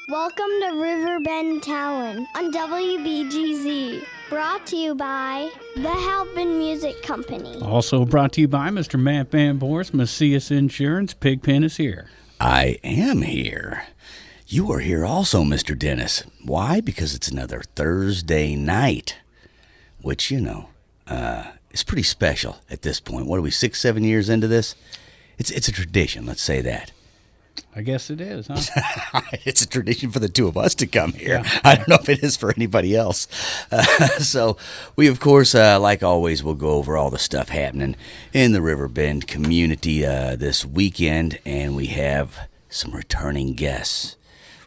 Welcome to Riverbend Talon on WBGZ. Brought to you by the Halpin Music Company. Also brought to you by Mr. Matt Van Boris, Macias Insurance. Pigpen is here. I am here. You are here also, Mr. Dennis. Why? Because it's another Thursday night, which, is pretty special at this point. What are we, 6-7 years into this? It's a tradition, let's say that. I guess it is, huh? It's a tradition for the two of us to come here. Yeah. I don't know if it is for anybody else. So we, of course, like always, will go over all the stuff happening in the Riverbend community this weekend, and we have some returning guests.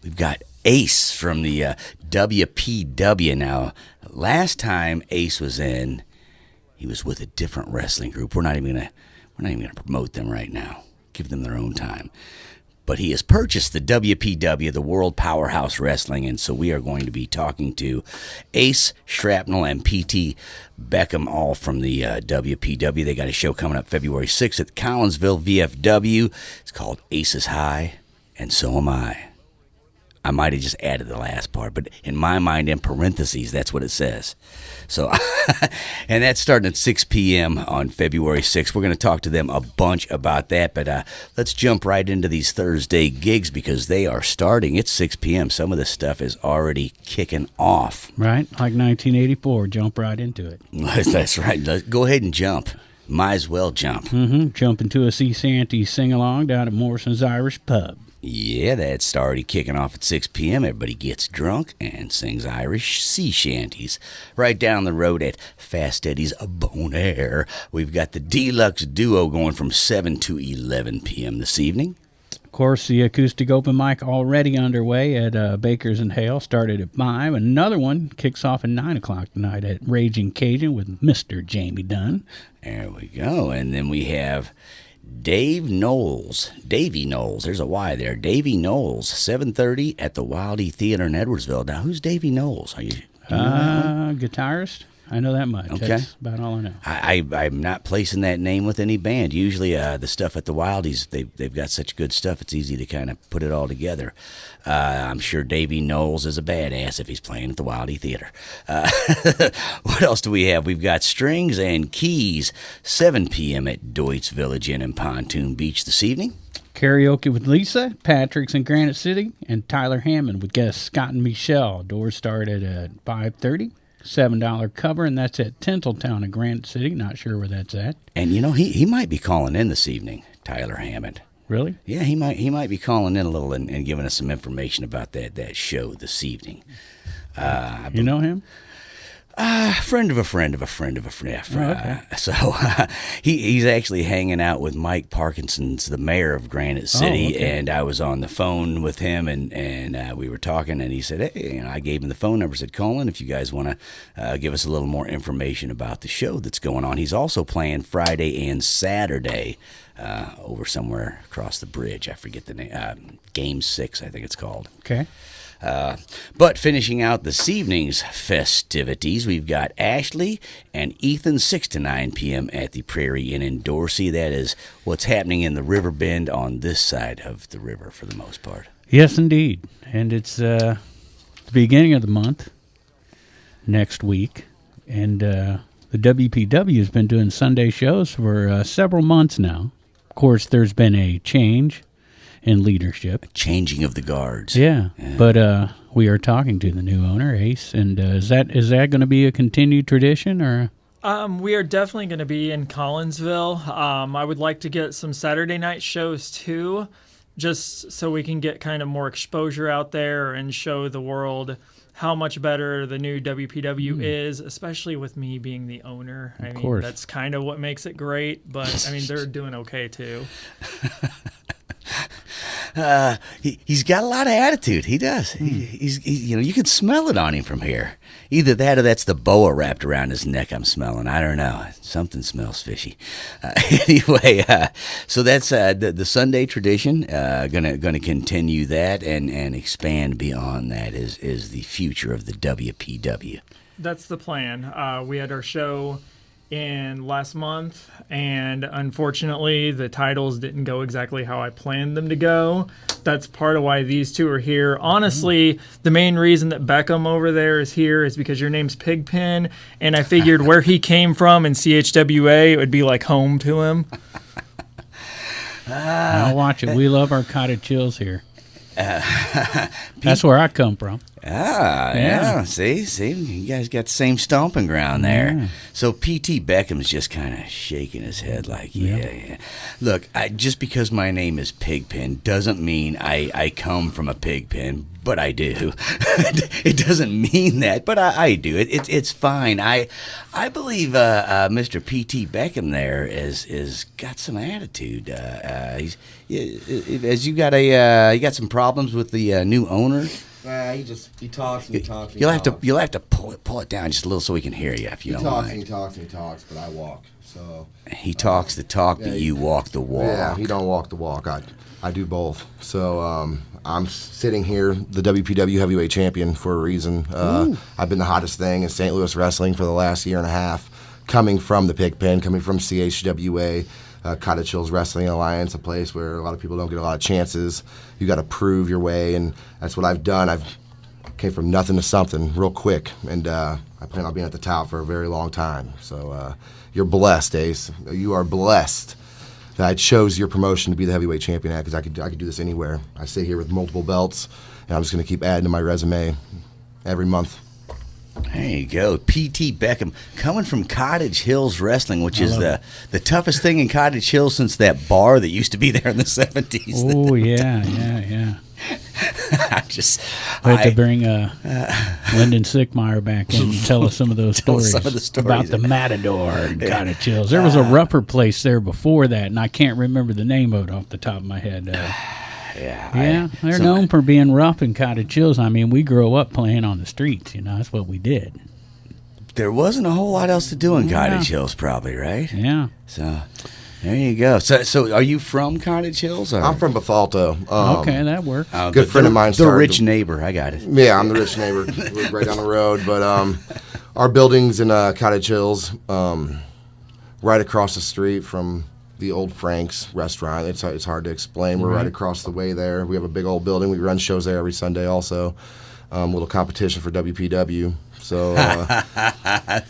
We've got Ace from the WPW. Now, last time Ace was in, he was with a different wrestling group. We're not even gonna promote them right now. Give them their own time. But he has purchased the WPW, the World Powerhouse Wrestling, and so we are going to be talking to Ace, Shrapnel, and PT Beckham, all from the WPW. They got a show coming up February 6th at Collinsville, VFW. It's called Aces High, and so am I. I might have just added the last part, but in my mind, in parentheses, that's what it says. So, and that's starting at 6 p.m. on February 6th. We're going to talk to them a bunch about that, but let's jump right into these Thursday gigs because they are starting at 6 p.m. Some of this stuff is already kicking off. Right? Like 1984. Jump right into it. That's right. Go ahead and jump. Might as well jump. Jump into a sea shanty sing-along down at Morrison's Irish Pub. Yeah, that's already kicking off at 6 p.m. Everybody gets drunk and sings Irish sea shanties. Right down the road at Fast Eddie's Bon Air, we've got the Deluxe Duo going from 7 to 11 p.m. this evening. Of course, the acoustic open mic already underway at Baker's and Hale. Started at 5. Another one kicks off at 9 o'clock tonight at Ragin' Cajun with Mr. Jamie Dunn. There we go. And then we have Davy Knowles, there's a Y there, Davy Knowles, 7:30 at the Wildey Theatre in Edwardsville. Now, who's Davy Knowles? Are you guitarist? I know that much. Okay. That's about all I know. I'm not placing that name with any band. Usually the stuff at the Wildeys, they've got such good stuff, it's easy to kind of put it all together. I'm sure Davy Knowles is a badass if he's playing at the Wildey Theatre. What else do we have? We've got Strings and Keys, 7 p.m. at Deutz Village Inn in Pontoon Beach this evening. Karaoke with Lisa, Patrick's in Granite City, and Tyler Hammond with guests Scott and Michelle. Doors start at 5:30. $7 cover, and that's at Tinseltown in Granite City. Not sure where that's at. And he might be calling in this evening, Tyler Hammond. Really? Yeah, he might be calling in a little and giving us some information about that show this evening. You know him? Friend of a friend of a friend of a friend. Oh, okay. So he's actually hanging out with Mike Parkinson's, the mayor of Granite City, and I was on the phone with him, and we were talking, and he said, hey, I gave him the phone number, said, Colin, if you guys want to give us a little more information about the show that's going on. He's also playing Friday and Saturday over somewhere across the bridge. I forget the name. Game 6, I think it's called. Okay. But finishing out this evening's festivities, we've got Ashley and Ethan 6 to 9 p.m. at the Prairie Inn in Dorsey. That is what's happening in the Riverbend on this side of the river for the most part. Yes, indeed. And it's the beginning of the month, next week. And the WPW has been doing Sunday shows for several months now. Of course, there's been a change in leadership. Changing of the guards. Yeah. But we are talking to the new owner, Ace, and is that going to be a continued tradition, or? We are definitely going to be in Collinsville. I would like to get some Saturday night shows too, just so we can get kind of more exposure out there and show the world how much better the new WPW is, especially with me being the owner. I mean, that's kind of what makes it great, but I mean, they're doing okay too. He's got a lot of attitude. He does. He's you can smell it on him from here. Either that or that's the boa wrapped around his neck I'm smelling. I don't know. Something smells fishy. Anyway, so that's the Sunday tradition. Gonna continue that and expand beyond that is the future of the WPW. That's the plan. We had our show in last month, and unfortunately the titles didn't go exactly how I planned them to go. that's part of why these two are here. Honestly, the main reason that Beckham over there is here is because your name's Pigpen, and I figured where he came from in CHWA, it would be like home to him. I'll watch it. We love our cottage hills here. That's where I come from. Yeah. See, you guys got the same stomping ground there. Yeah. So P.T. Beckham's just kind of shaking his head like, yeah. Look, just because my name is Pigpen doesn't mean I come from a pig pen, but I do. It doesn't mean that, but I do. It's fine. I believe Mr. P.T. Beckham there is got some attitude. As you got some problems with the new owner. He talks and he talks. You'll have to pull it down just a little so we can hear you if you don't mind. He talks, but I walk. So he talks the talk, but you walk the walk. Yeah, he don't walk the walk. I do both. So I'm sitting here, the WPW heavyweight champion, for a reason. I've been the hottest thing in St. Louis wrestling for the last year and a half, coming from the pig pen, coming from CHWA. Cottage Hills Wrestling Alliance, a place where a lot of people don't get a lot of chances. You got to prove your way, and that's what I've done. I've came from nothing to something real quick, and I plan on being at the top for a very long time. So you're blessed, Ace. You are blessed that I chose your promotion to be the heavyweight champion at, because I could do this anywhere. I sit here with multiple belts, and I'm just going to keep adding to my resume every month. There you go. P.T. Beckham, coming from Cottage Hills Wrestling, which is the toughest thing in Cottage Hills since that bar that used to be there in the 70s. Oh, yeah. I have to bring Lyndon Sickmeyer back in and tell us some of those stories, some of the stories about the Matador and Cottage Hills. There was a rougher place there before that, and I can't remember the name of it off the top of my head. They're known for being rough in Cottage Hills. I mean, we grew up playing on the streets. That's what we did. There wasn't a whole lot else to do in Cottage Hills, probably, right? Yeah. So there you go. So are you from Cottage Hills? Or? I'm from Bethalto. Okay, that works. Good friend of mine The started rich neighbor. I got it. Yeah, I'm the rich neighbor. We're right down the road. But our building's in Cottage Hills, right across the street from the old Frank's restaurant. It's hard to explain. We're right across the way there. We have a big old building. We run shows there every Sunday also. Little competition for WPW. So I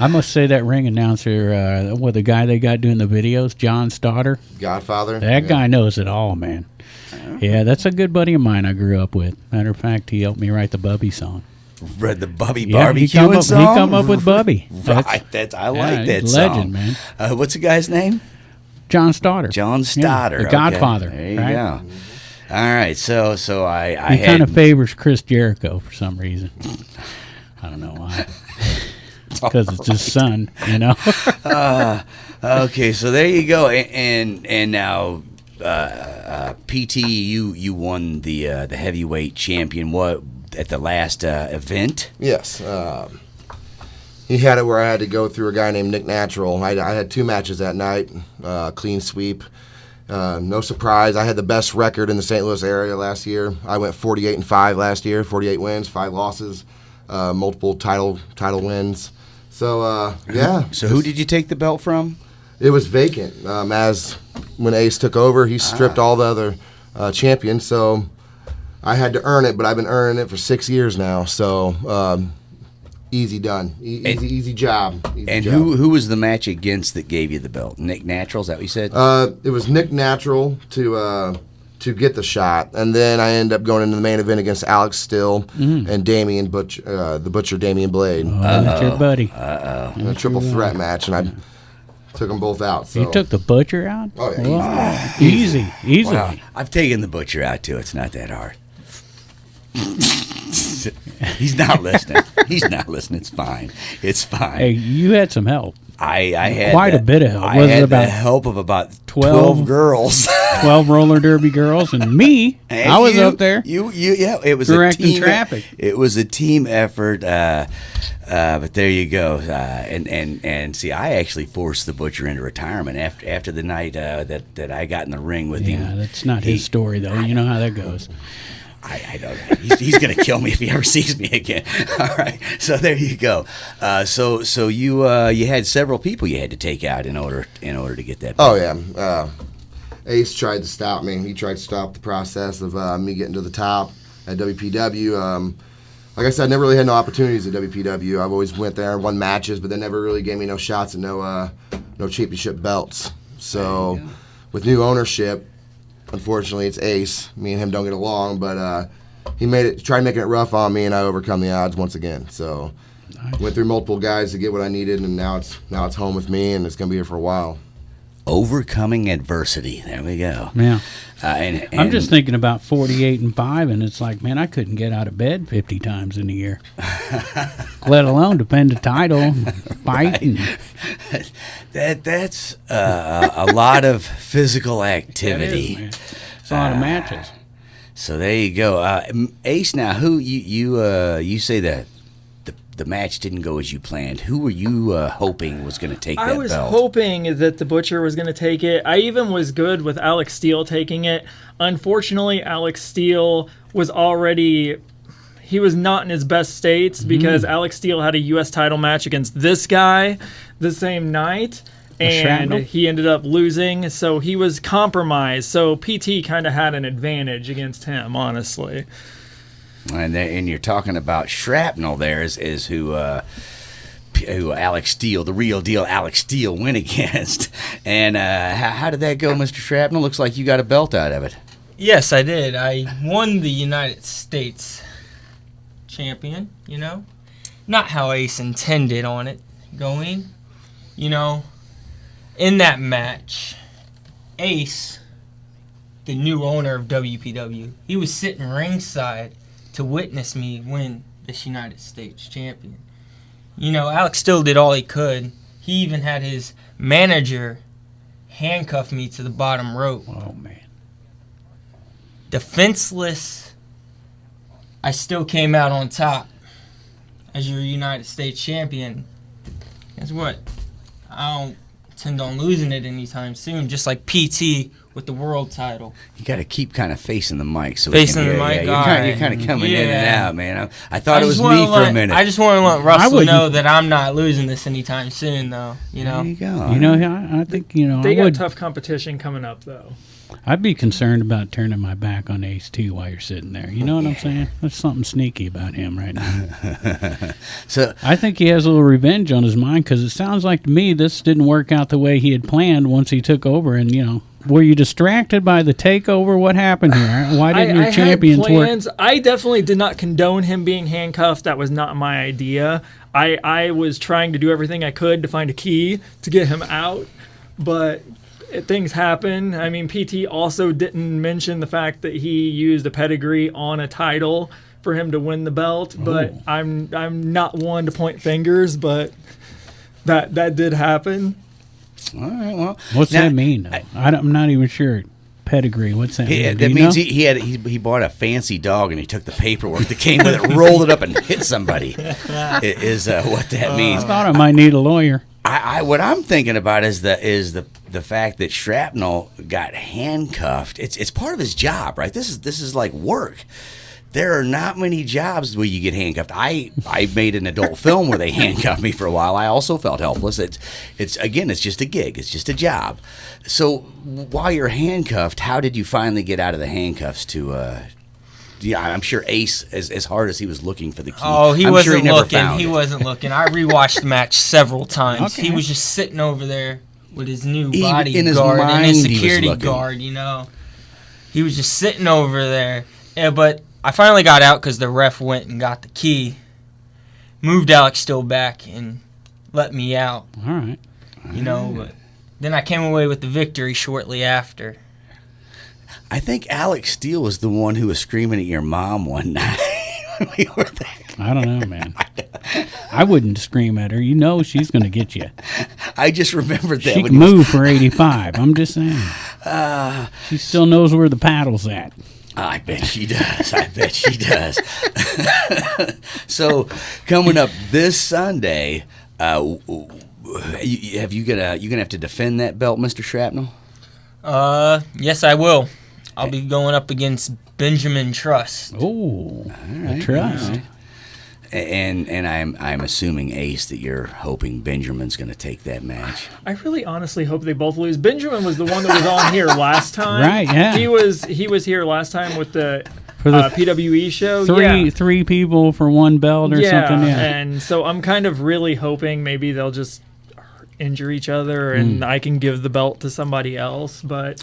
must say that ring announcer, the guy they got doing the videos, John Stoddard. Godfather. That guy knows it all, man. Yeah, that's a good buddy of mine I grew up with. Matter of fact, he helped me write the Bubby song. Read the Bubby barbecue song? He come up with Bubby. Right, I like that legend, song. Man. What's the guy's name? John Stoddard. John Stoddard. The Godfather. There you right? go. All right, so I he kind of favors Chris Jericho for some reason. I don't know why. Because it's his son, Okay, so there you go, and now PT, you won the heavyweight champion. What at the last event? Yes. He had it where I had to go through a guy named Nick Natural. I had 2 matches that night, clean sweep. No surprise, I had the best record in the St. Louis area last year. I went 48-5 last year, 48 wins, 5 losses, multiple title wins. So yeah. So who did you take the belt from? It was vacant. As when Ace took over, he stripped all the other champions. So I had to earn it, but I've been earning it for 6 years now. So easy done, easy job. Who was the match against that gave you the belt? Nick Natural, is that what you said? It was Nick Natural to get the shot, and then I ended up going into the main event against Alex Still and Damian Butcher, the Butcher Damian Blade. That's your buddy. In a triple threat match, and I took them both out. So. You took the Butcher out? Oh yeah, wow. Easily. Wow. I've taken the Butcher out too. It's not that hard. He's not listening. It's fine. Hey, you had some help. I had quite a bit of help. I had the help of about 12 girls. 12 roller derby girls and me. And I was up there. It was directing a team traffic. It was a team effort. But there you go. And see, I actually forced the Butcher into retirement after the night that I got in the ring with him. Yeah, that's not his story though. You know how that goes. I know that. He's going to kill me if he ever sees me again. All right, so there you go. So you had several people you had to take out in order to get that. Oh yeah, Ace tried to stop me. He tried to stop the process of me getting to the top at WPW. Like I said, I never really had no opportunities at WPW. I've always went there and won matches, but they never really gave me no shots and no championship belts. So with new ownership, unfortunately, it's Ace. Me and him don't get along, but he tried making it rough on me, and I overcome the odds once again. So went through multiple guys to get what I needed, and now it's home with me, and it's gonna be here for a while. Overcoming adversity. There we go. Yeah. And I'm just thinking about 48-5, and it's like, man, I couldn't get out of bed 50 times in a year, let alone defend a title, fight. Right. That's a lot of physical activity. It is, man. It's a lot of matches. So there you go. Ace, now, who you say that the match didn't go as you planned. Who were you hoping was going to take that belt? I was hoping that the Butcher was going to take it. I even was good with Alex Steele taking it. Unfortunately, Alex Steele was he was not in his best states because Alex Steele had a U.S. title match against this guy the same night, and he ended up losing, so he was compromised. So PT kind of had an advantage against him, honestly. And you're talking about Shrapnel there is who Alex Steele, the real deal Alex Steele, went against. And how did that go, Mr. Shrapnel? Looks like you got a belt out of it. Yes, I did. I won the United States champion, Not how Ace intended on it going. In that match, Ace, the new owner of WPW, he was sitting ringside to witness me win this United States champion. Alex still did all he could. He even had his manager handcuff me to the bottom rope. Oh, man. Defenseless, I still came out on top as your United States champion. Guess what? I don't intend on losing it anytime soon, just like PT with the world title. You got to keep kind of facing the mic so facing we can the hear. mic. Yeah, you're kind of coming in and out, man. I thought it was me for a minute. I just want to let Russell know that I'm not losing this anytime soon, though. There you go. I think they got tough competition coming up, though. I'd be concerned about turning my back on Ace too while you're sitting there. You know what I'm saying? There's something sneaky about him right now. So I think he has a little revenge on his mind because it sounds like to me this didn't work out the way he had planned once he took over. And were you distracted by the takeover? What happened here? Why didn't your champions had plans. I definitely did not condone him being handcuffed. That was not my idea. I was trying to do everything I could to find a key to get him out, but things happen. I mean, PT also didn't mention the fact that he used a pedigree on a title for him to win the belt, but I'm not one to point fingers, but that did happen. All right, well, what's that mean? I'm not even sure. Pedigree, what's that mean? That means he bought a fancy dog and he took the paperwork that came with it, rolled it up, and hit somebody. Is what that means. I thought I might need a lawyer. What I'm thinking about is the fact that Shrapnel got handcuffed. It's part of his job, right? This is like work. There are not many jobs where you get handcuffed. I made an adult film where they handcuffed me for a while. I also felt helpless. It's just a gig. It's just a job. So while you're handcuffed, how did you finally get out of the handcuffs to? I'm sure Ace, as hard as he was looking for the key. Oh, he wasn't looking. He wasn't. wasn't looking. I rewatched the match several times. Okay. He was just sitting over there with his new In bodyguard his and mind, his he was security looking. guard. He was just sitting over there. Yeah, but I finally got out because the ref went and got the key, moved Alex Steele back, and let me out. All right. But then I came away with the victory shortly after. I think Alex Steele was the one who was screaming at your mom one night when we were there. I don't know, man. I wouldn't scream at her. She's going to get you. I just remembered that. She can move for 85. I'm just saying. She still knows where the paddle's at. I bet she does. So, coming up this Sunday, you gonna have to defend that belt, Mr. Shrapnel? Yes, I will. I'll be going up against Benjamin Trust. Oh, right, Trust. Right. And I'm assuming, Ace, that you're hoping Benjamin's going to take that match. I really honestly hope they both lose. Benjamin was the one that was on here last time. Right, yeah. He was here last time with the For the PWE show. three people for one belt or something. Yeah, and so I'm kind of really hoping maybe they'll just injure each other and I can give the belt to somebody else. But,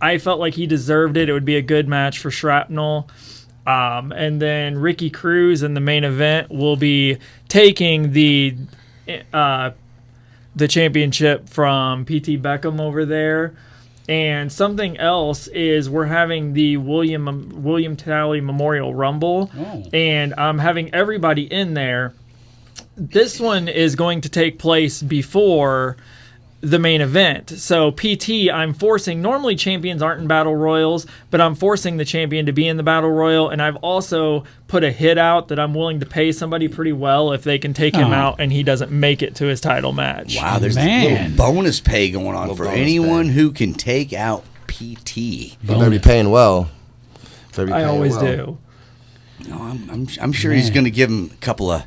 I felt like he deserved it. It would be a good match for Shrapnel. And then Ricky Cruz in the main event will be taking the championship from PT Beckham over there. And something else is we're having the William Talley Memorial Rumble, and I'm having everybody in there. This one is going to take place before the main event. So PT, I'm forcing, normally champions aren't in battle royals, but I'm forcing the champion to be in the battle royal, and I've also put a hit out that I'm willing to pay somebody pretty well if they can take him out and he doesn't make it to his title match. Wow, there's a little bonus pay going on for anyone who can take out PT. You better be paying well. I always do. No, I'm sure he's going to give him a couple of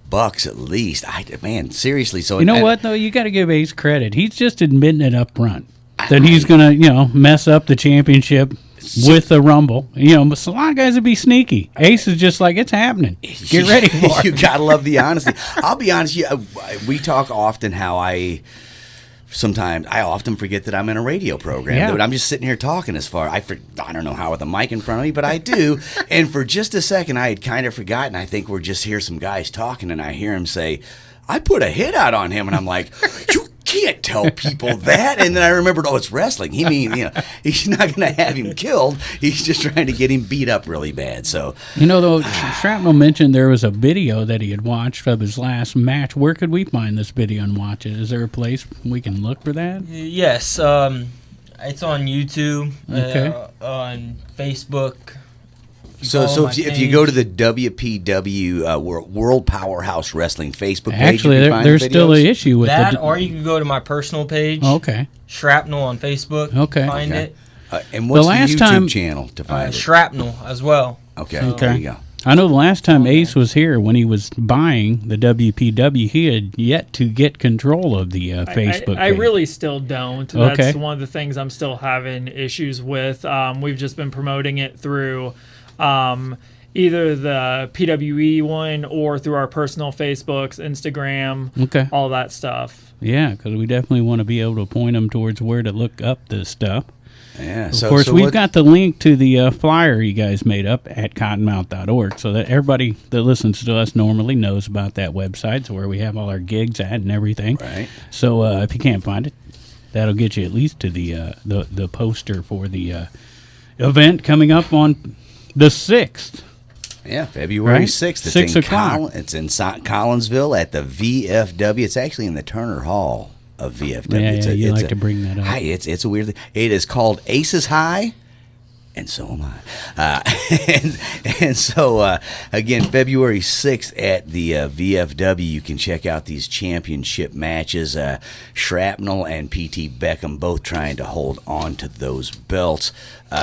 bucks at least. Man, seriously. So you know what though? You got to give Ace credit. He's just admitting it up front that he's gonna, mess up the championship with the Rumble. But a lot of guys would be sneaky. Ace is just like, it's happening. Get ready for it. You gotta love the honesty. I'll be honest. We talk often how I often forget that I'm in a radio program. Yeah. Dude, I'm just sitting here talking I don't know how with a mic in front of me, but I do. And for just a second, I had kind of forgotten. I think we're just hear some guys talking, and I hear him say, I put a hit out on him. And I'm like, you can't tell people that. And then I remembered, it's wrestling. He's not going to have him killed. He's just trying to get him beat up really bad. So, though, Shrapnel mentioned there was a video that he had watched of his last match. Where could we find this video and watch it? Is there a place we can look for that? Yes. It's on YouTube, on Facebook. So if you go to the WPW World Powerhouse Wrestling Facebook page, actually, there's still an issue with that, or you can go to my personal page. Okay. Shrapnel on Facebook. Okay. Find it. And what's the YouTube channel to find it? Shrapnel as well. Okay. So, there you go. I know the last time Ace was here, when he was buying the WPW, he had yet to get control of the Facebook page. I really still don't. That's one of the things I'm still having issues with. We've just been promoting it through either the PWE one or through our personal Facebooks, Instagram, all that stuff. Yeah, because we definitely want to be able to point them towards where to look up this stuff. Yeah. Of course, we've got the link to the flyer you guys made up at cottonmouth.org, so that everybody that listens to us normally knows about that website, so where we have all our gigs at and everything. Right. So if you can't find it, that'll get you at least to the poster for the event coming up on the 6th. Yeah, February 6th. It's 6 o'clock. It's in Collinsville at the VFW. It's actually in the Turner Hall of VFW. Yeah, you like to bring that up. It's a weird thing. It is called Aces High, and so am I. And so, again, February 6th at the VFW, you can check out these championship matches. Shrapnel and PT Beckham both trying to hold on to those belts.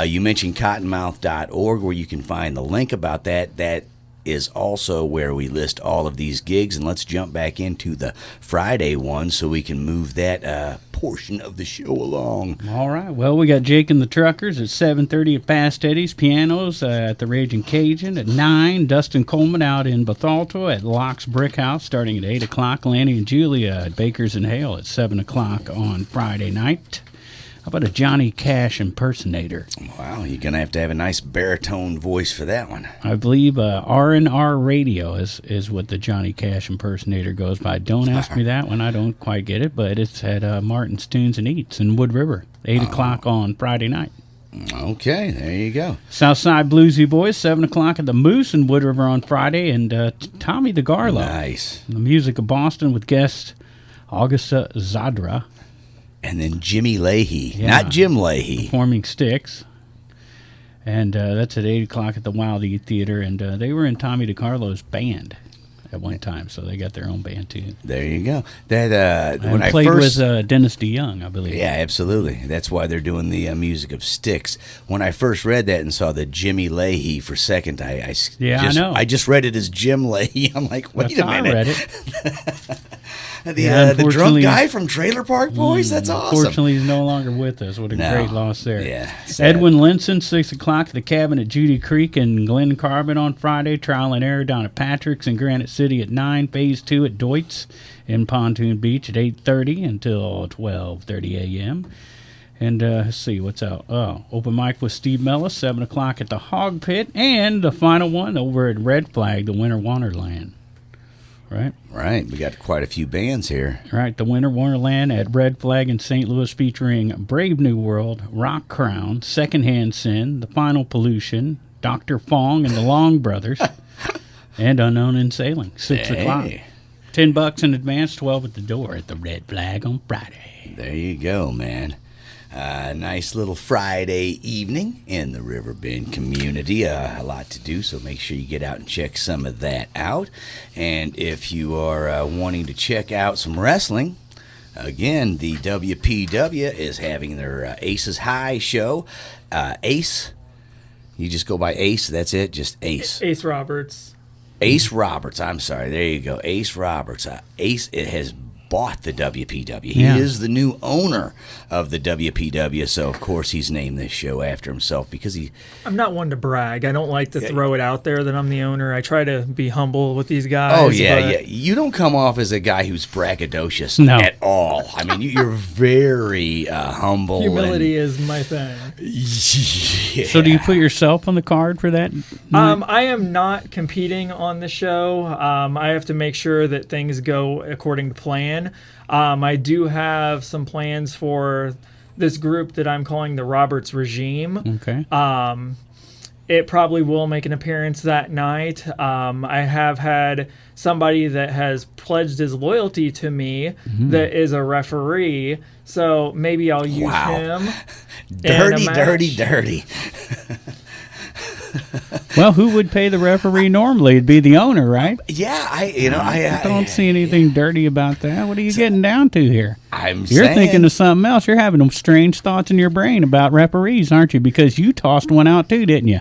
You mentioned cottonmouth.org, where you can find the link about that. That is also where we list all of these gigs. And let's jump back into the Friday one so we can move that portion of the show along. All right. Well, we got Jake and the Truckers at 7:30 at Past Eddie's. Pianos at the Ragin' Cajun at 9. Dustin Coleman out in Bethalto at Laux Brickhouse starting at 8 o'clock. Lanny and Julia at Baker's and Hale at 7 o'clock on Friday night. How about a Johnny Cash impersonator? Wow, you're going to have a nice baritone voice for that one. I believe R&R Radio is what the Johnny Cash impersonator goes by. Don't ask me that one. I don't quite get it, but it's at Martin's Tunes and Eats in Wood River, 8 o'clock on Friday night. Okay, there you go. Southside Bloozy Boys, 7 o'clock at the Moose in Wood River on Friday, and Tommy DeCarlo. Nice. The Music of Boston with guest Augusta Zadra. And then Jimmy Leahy, not Jim Leahy. Performing Sticks. And that's at 8 o'clock at the Wildey Theatre. And they were in Tommy DeCarlo's band. at one time, so they got their own band too. There you go. That when I played first with Dennis DeYoung, I believe. Yeah, absolutely. That's why they're doing the music of Styx. When I first read that and saw the Jimmy Leahy for second, I know. I just read it as Jim Leahy. I'm like, wait That's a how I minute. read it. The drunk guy from Trailer Park Boys? That's awesome. Unfortunately, he's no longer with us. What a great loss there. Yeah. Sad. Edwin Linson, 6 o'clock at the cabin at Judy Creek and Glen Carbon on Friday. Trial and error down at Patrick's in Granite City at 9. Phase 2 at Deutz in Pontoon Beach at 8:30 until 12:30 a.m. And let's see, what's out? Oh, open mic with Steve Mellas, 7 o'clock at the Hawg Pit. And the final one over at Red Flag, the Winter Wonderland. Right. We got quite a few bands here. Right, the Winter Wonderland at Red Flag in St. Louis featuring Brave New World, Rock Crown, Secondhand Sin, The Final Pollution, Dr. Fong and the Long Brothers, and Unknown in Sailing, 6 o'clock. $10 in advance, 12 at the door at the Red Flag on Friday. There you go, man. Nice little Friday evening in the Riverbend community. A lot to do, so make sure you get out and check some of that out. And if you are wanting to check out some wrestling, again, the WPW is having their Aces High show. Ace, you just go by Ace, that's it, just Ace. Ace Roberts. Ace Roberts, I'm sorry, there you go, Ace Roberts. Ace, it has bought the WPW. He is the new owner of the WPW, so of course he's named this show after himself because I'm not one to brag. I don't like to throw it out there that I'm the owner. I try to be humble with these guys. Oh, yeah. You don't come off as a guy who's braggadocious at all. I mean, you're very humble. Humility is my thing. Yeah. So do you put yourself on the card for that? I am not competing on the show. I have to make sure that things go according to plan. I do have some plans for this group that I'm calling the Roberts Regime. Okay. It probably will make an appearance that night. I have had somebody that has pledged his loyalty to me that is a referee, so maybe I'll use him. Dirty. Well, who would pay the referee normally? It'd be the owner, right? Yeah, I don't see anything dirty about that. What are you getting down to here? You're thinking of something else. You're having strange thoughts in your brain about referees, aren't you? Because you tossed one out too, didn't you?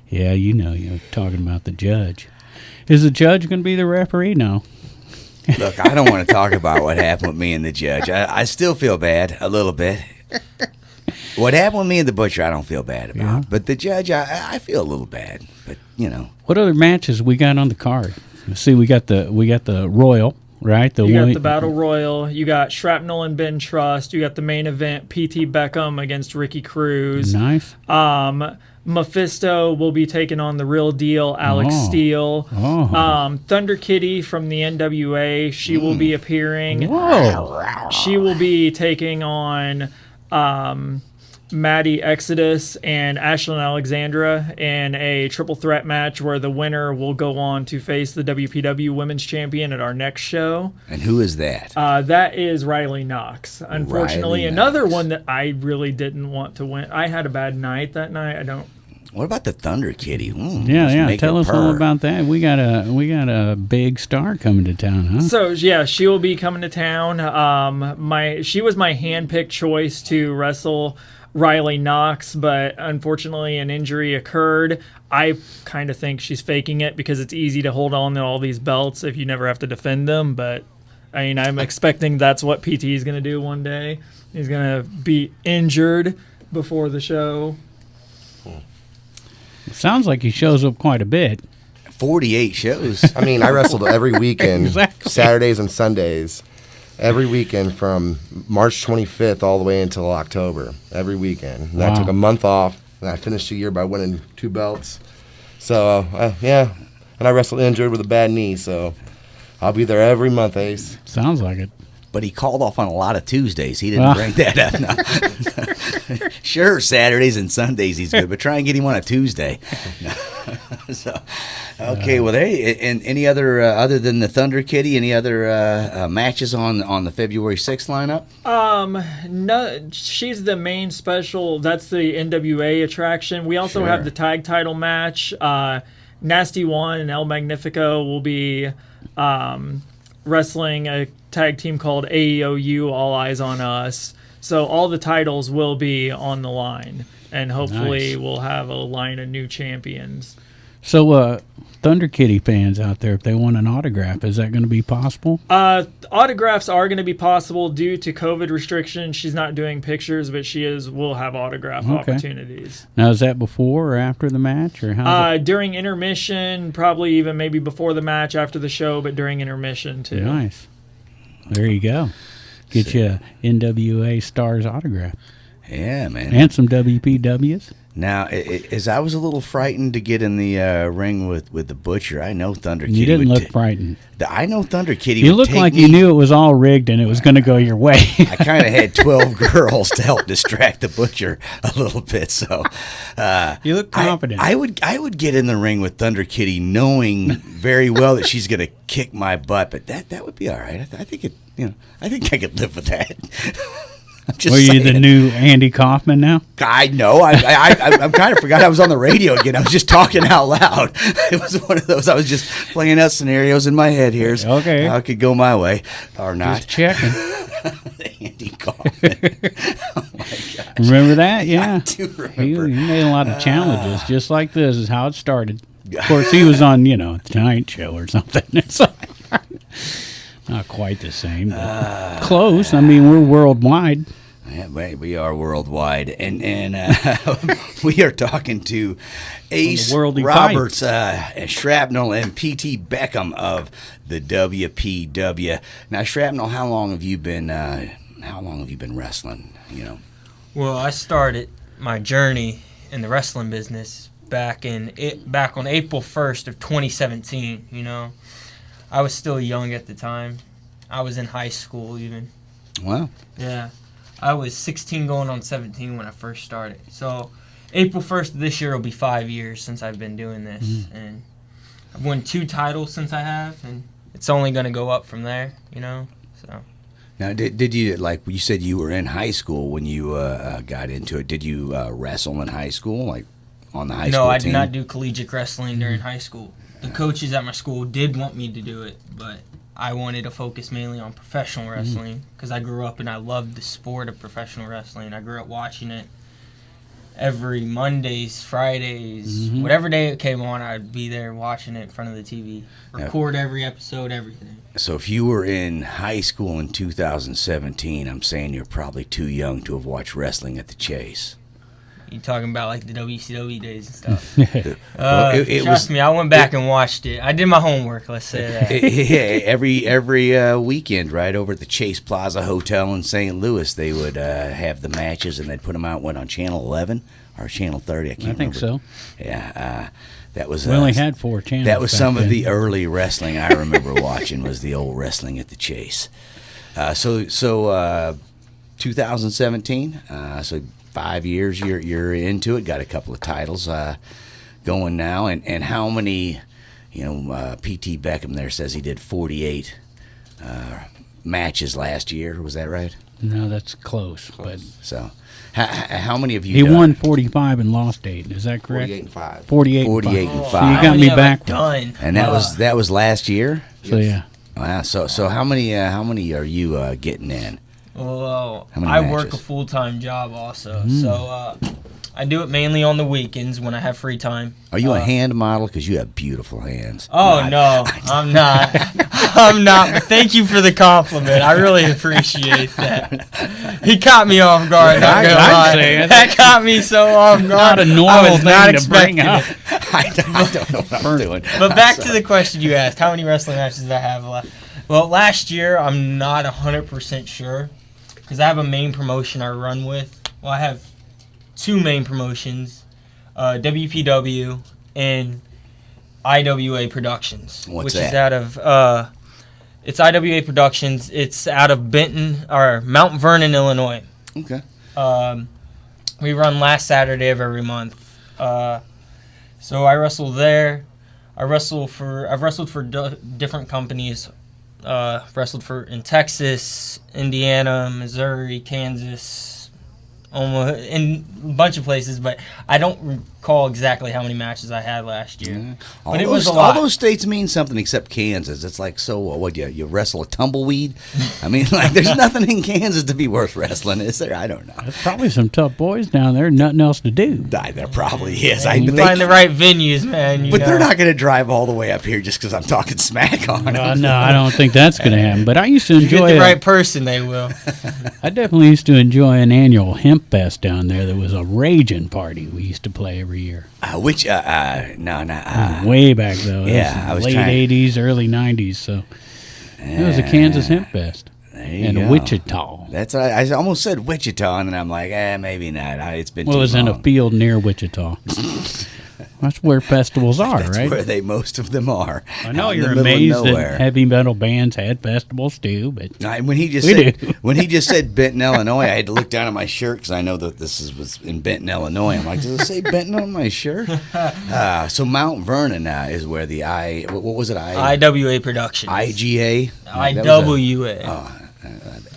Yeah, you're talking about the judge. Is the judge going to be the referee? No. Look, I don't want to talk about what happened with me and the judge. I still feel bad a little bit. What happened with me and the butcher, I don't feel bad about. Yeah. But the judge, I feel a little bad. But what other matches we got on the card? Let's see, we got the Royal, right? You got the Battle Royal. You got Shrapnel and Ben Trust. You got the main event, P.T. Beckham against Ricky Cruz. Nice. Mephisto will be taking on the Real Deal, Alex Steele. Thunder Kitty from the NWA, she will be appearing. Whoa. She will be taking on Maddie Exodus and Ashlyn Alexandra in a triple threat match where the winner will go on to face the WPW Women's Champion at our next show. And who is that? That is Riley Knox. Unfortunately, Riley another Knox. one that I really didn't want to win. I had a bad night that night. What about the Thunder Kitty? Yeah. Tell us all about that. We got a big star coming to town, huh? So yeah, she will be coming to town. She was my handpicked choice to wrestle Riley Knox, but unfortunately an injury occurred. I kind of think she's faking it because it's easy to hold on to all these belts if you never have to defend them. But I mean, I'm expecting that's what PT is going to do one day. He's going to be injured before the show. Sounds like he shows up quite a bit. 48 shows. I mean, I wrestled every weekend, Exactly. Saturdays and Sundays, every weekend from March 25th all the way until October, every weekend. And I took a month off, and I finished the year by winning 2 belts. So, yeah, and I wrestled injured with a bad knee, so I'll be there every month, Ace. Sounds like it. But he called off on a lot of Tuesdays. He didn't bring that up. No. Sure, Saturdays and Sundays he's good, but try and get him on a Tuesday. So, okay, well, and any other than the Thunder Kitty, any other matches on the February 6th lineup? No, she's the main special. That's the NWA attraction. We also have the tag title match. Nasty One and El Magnifico will be wrestling a tag team called AEOU, All Eyes on Us. So all the titles will be on the line, and hopefully we'll have a line of new champions. So, Thunder Kitty fans out there, if they want an autograph, is that going to be possible? Autographs are going to be possible due to COVID restrictions. She's not doing pictures, but will have autograph opportunities. Now, is that before or after the match, or how? During intermission, probably even maybe before the match, after the show, but during intermission too. Nice. There you go. Get you a NWA Stars autograph. Yeah, man. And some WPWs. Now, as I was a little frightened to get in the ring with the Butcher, I know Thunder Kitty. You didn't look frightened. I know Thunder Kitty. You would looked take like me, you knew it was all rigged and it was going to go your way. I kind of had 12 girls to help distract the Butcher a little bit. So you look confident. I would get in the ring with Thunder Kitty, knowing very well that she's going to kick my butt, but that would be all right. I think it. I think I could live with that. Were you the new Andy Kaufman now? I know. I kind of forgot I was on the radio again. I was just talking out loud. It was one of those. I was just playing out scenarios in my head here. So okay. How it could go my way or not. Just checking. Andy Kaufman. Oh, my gosh. Remember that? Yeah. I do remember. He made a lot of challenges, just like this is how it started. Of course, he was on, Tonight Show or something. It's not quite the same, but close. I mean, we're worldwide. Yeah, we are worldwide, and we are talking to Ace Roberts, Shrapnel, and PT Beckham of the WPW. Now, Shrapnel, how long have you been wrestling? Well, I started my journey in the wrestling business back on April 1st of 2017. I was still young at the time. I was in high school even. Wow. Yeah. I was 16 going on 17 when I first started. So April 1st of this year will be 5 years since I've been doing this. And I've won 2 titles since I have, and it's only going to go up from there, So. Now, did you, like you said you were in high school when you got into it, did you wrestle in high school, like on the high school team? No, I did not do collegiate wrestling during high school. The coaches at my school did want me to do it, but I wanted to focus mainly on professional wrestling because I grew up and I loved the sport of professional wrestling. I grew up watching it every Mondays, Fridays, whatever day it came on, I'd be there watching it in front of the TV, record every episode, everything. So if you were in high school in 2017, I'm saying you're probably too young to have watched wrestling at the Chase. You talking about like the WCW days and stuff? Well, trust me, I went back and watched it. I did my homework. Let's say that. Every weekend, right over at the Chase Plaza Hotel in St. Louis, they would have the matches, and they'd put them out on Channel 11 or Channel 30. I can't remember. I think so. Yeah, that was. We only had 4 channels. That was some then. of the early wrestling I remember watching. Was the old wrestling at the Chase. So 2017. So 5 years you're into it, got a couple of titles going now, and how many, PT Beckham there says he did 48 matches last year, was that right? No, that's close. But so how many of you he done? won 45 and lost 8, is that correct? 48 and 5. 48 and 5. So you got me back. And that was last year. So yeah. Wow. So how many are you getting in? Well, I work a full-time job also, so I do it mainly on the weekends when I have free time. Are you a hand model? Because you have beautiful hands. Oh, no, I'm not. I'm not. But thank you for the compliment. I really appreciate that. He caught me off guard. Not gonna lie. That caught me so off guard. Not a normal thing to bring up. I don't know what I'm doing. But back to the question you asked. How many wrestling matches did I have left? Well, last year, I'm not 100% sure. Because I have a main promotion I run with. Well, I have 2 main promotions, WPW and IWA Productions. What's which that? Is out of, it's IWA Productions. It's out of Mount Vernon, Illinois. Okay. We run last Saturday of every month. So I wrestle there. I've wrestled for different companies. Wrestled in Texas, Indiana, Missouri, Kansas, almost in a bunch of places, but I don't call exactly how many matches I had last year. Yeah. But it was a lot. All those states mean something except Kansas. It's like, so what, you wrestle a tumbleweed? I mean, like, there's nothing in Kansas to be worth wrestling, is there? I don't know. There's probably some tough boys down there, nothing else to do. There probably is. You find the right venues, man. But they're not going to drive all the way up here just because I'm talking smack on them. No, I don't think that's going to happen. But I used to You enjoy get the right person, they will. I definitely used to enjoy an annual hemp fest down there. There was a Ragin party we used to play every year. Way back though. Yeah, I was late '80s, early '90s. So it was a Kansas hemp fest in Wichita. That's I almost said Wichita, and then I'm like, maybe not. It's been. Well, it was in a field near Wichita. That's where festivals are, That's right? where most of them are. I know out in you're the middle of amazed nowhere. that heavy metal bands had festivals too, but When he just said Benton, Illinois, I had to look down at my shirt because I know that was in Benton, Illinois. I'm like, does it say Benton on my shirt? So Mount Vernon is where the what was it? IWA Productions. IGA. IWA.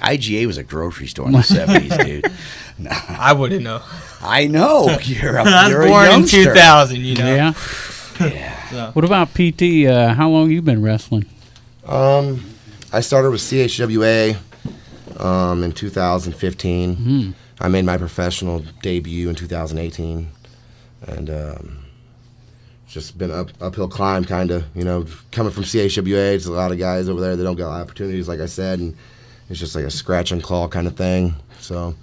IGA was a grocery store in the 70s, dude. No. I wouldn't know. I know. You're I was a born in youngster. 2000, you know. yeah. So. What about PT? How long you been wrestling? I started with CHWA in 2015. I made my professional debut in 2018, and just been uphill climb, kind of. You know, coming from CHWA, there's a lot of guys over there that don't get a lot of opportunities, like I said, and it's just like a scratch and claw kind of thing. So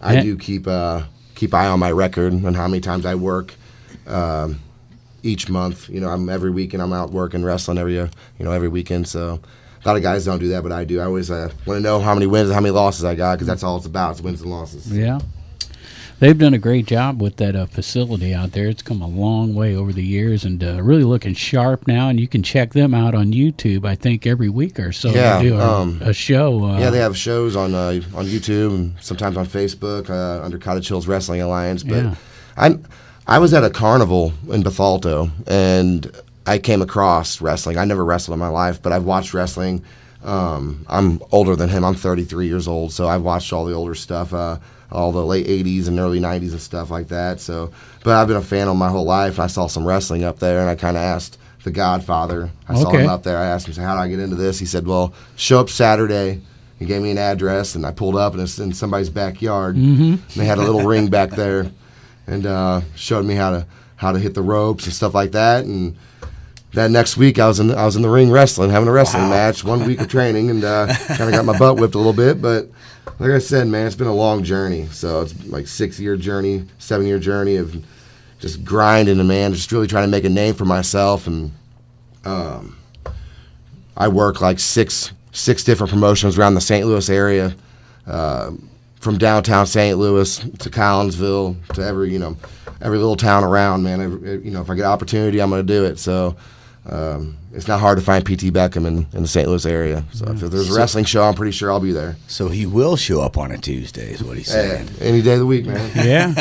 I do keep eye on my record and how many times I work each month. You know, every weekend I'm out working, wrestling every weekend. So a lot of guys don't do that, but I do. I always want to know how many wins and how many losses I got, because that's all it's about. It's wins and losses. Yeah. They've done a great job with that facility out there. It's come a long way over the years and really looking sharp now. And you can check them out on YouTube, I think, every week or so. Yeah, they do a show. Yeah, they have shows on YouTube and sometimes on Facebook under Cottage Hills Wrestling Alliance. But Yeah. I was at a carnival in Bethalto, and I came across wrestling. I never wrestled in my life, but I've watched wrestling. I'm older than him. I'm 33 years old, so I've watched all the older stuff. All the late 80s and early 90s and stuff like that. So, but I've been a fan of my whole life, and I saw some wrestling up there, and I kind of asked the Godfather. I saw him up there. I asked him, how do I get into this? He said, well, show up Saturday. He gave me an address, and I pulled up, and it's in somebody's backyard. And they had a little ring back there, and showed me how to hit the ropes and stuff like that. And that next week, I was in the ring wrestling, having a wrestling match. 1 week of training, and kind of got my butt whipped a little bit, but. Like I said, man, it's been a long journey. So it's like 6-year journey, 7-year journey of just grinding, and man, just really trying to make a name for myself. And I work like six different promotions around the St. Louis area, from downtown St. Louis to Collinsville to every little town around. Man, if I get an opportunity, I'm going to do it. So. It's not hard to find PT Beckham in the St. Louis area. So if there's a wrestling show, I'm pretty sure I'll be there. So he will show up on a Tuesday, is what he's saying. Any day of the week, man. Yeah.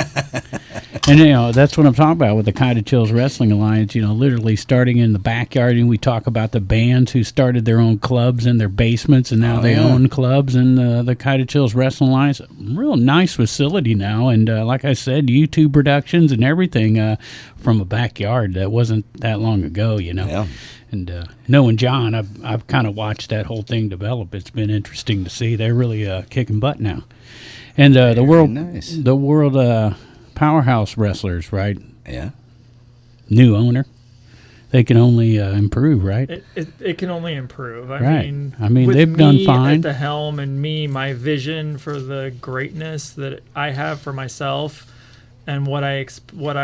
And, that's what I'm talking about with the Cottage Hills Wrestling Alliance, literally starting in the backyard. And we talk about the bands who started their own clubs in their basements, and now they own clubs in the Cottage Hills Wrestling Alliance. Real nice facility now. And like I said, YouTube productions and everything from a backyard. That wasn't that long ago, Yeah. And knowing John, I've kind of watched that whole thing develop. It's been interesting to see. They're really kicking butt now. And the world powerhouse wrestlers, right? Yeah. New owner. They can only improve, right? It can only improve. Right. I mean, they've done fine at the helm, and my vision for the greatness that I have for myself. And what I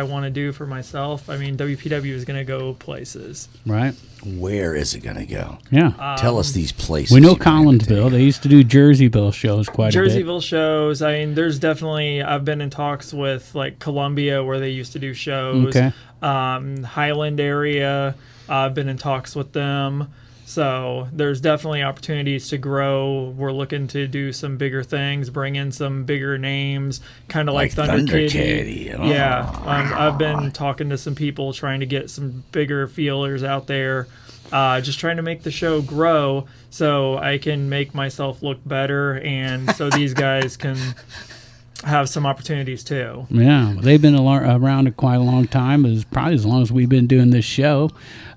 want to do for myself, WPW is going to go places. Right. Where is it going to go? Yeah. Tell us these places. We know Collinsville. They used to do Jerseyville shows quite a bit. Jerseyville shows. There's definitely, I've been in talks with like Columbia where they used to do shows. Okay. Highland area, I've been in talks with them. So there's definitely opportunities to grow. We're looking to do some bigger things, bring in some bigger names, kind of like Thunder Kitty. Oh. Yeah, I've been talking to some people trying to get some bigger feelers out there, just trying to make the show grow so I can make myself look better, and so these guys can have some opportunities too. Yeah, they've been around quite a long time, probably as long as we've been doing this show.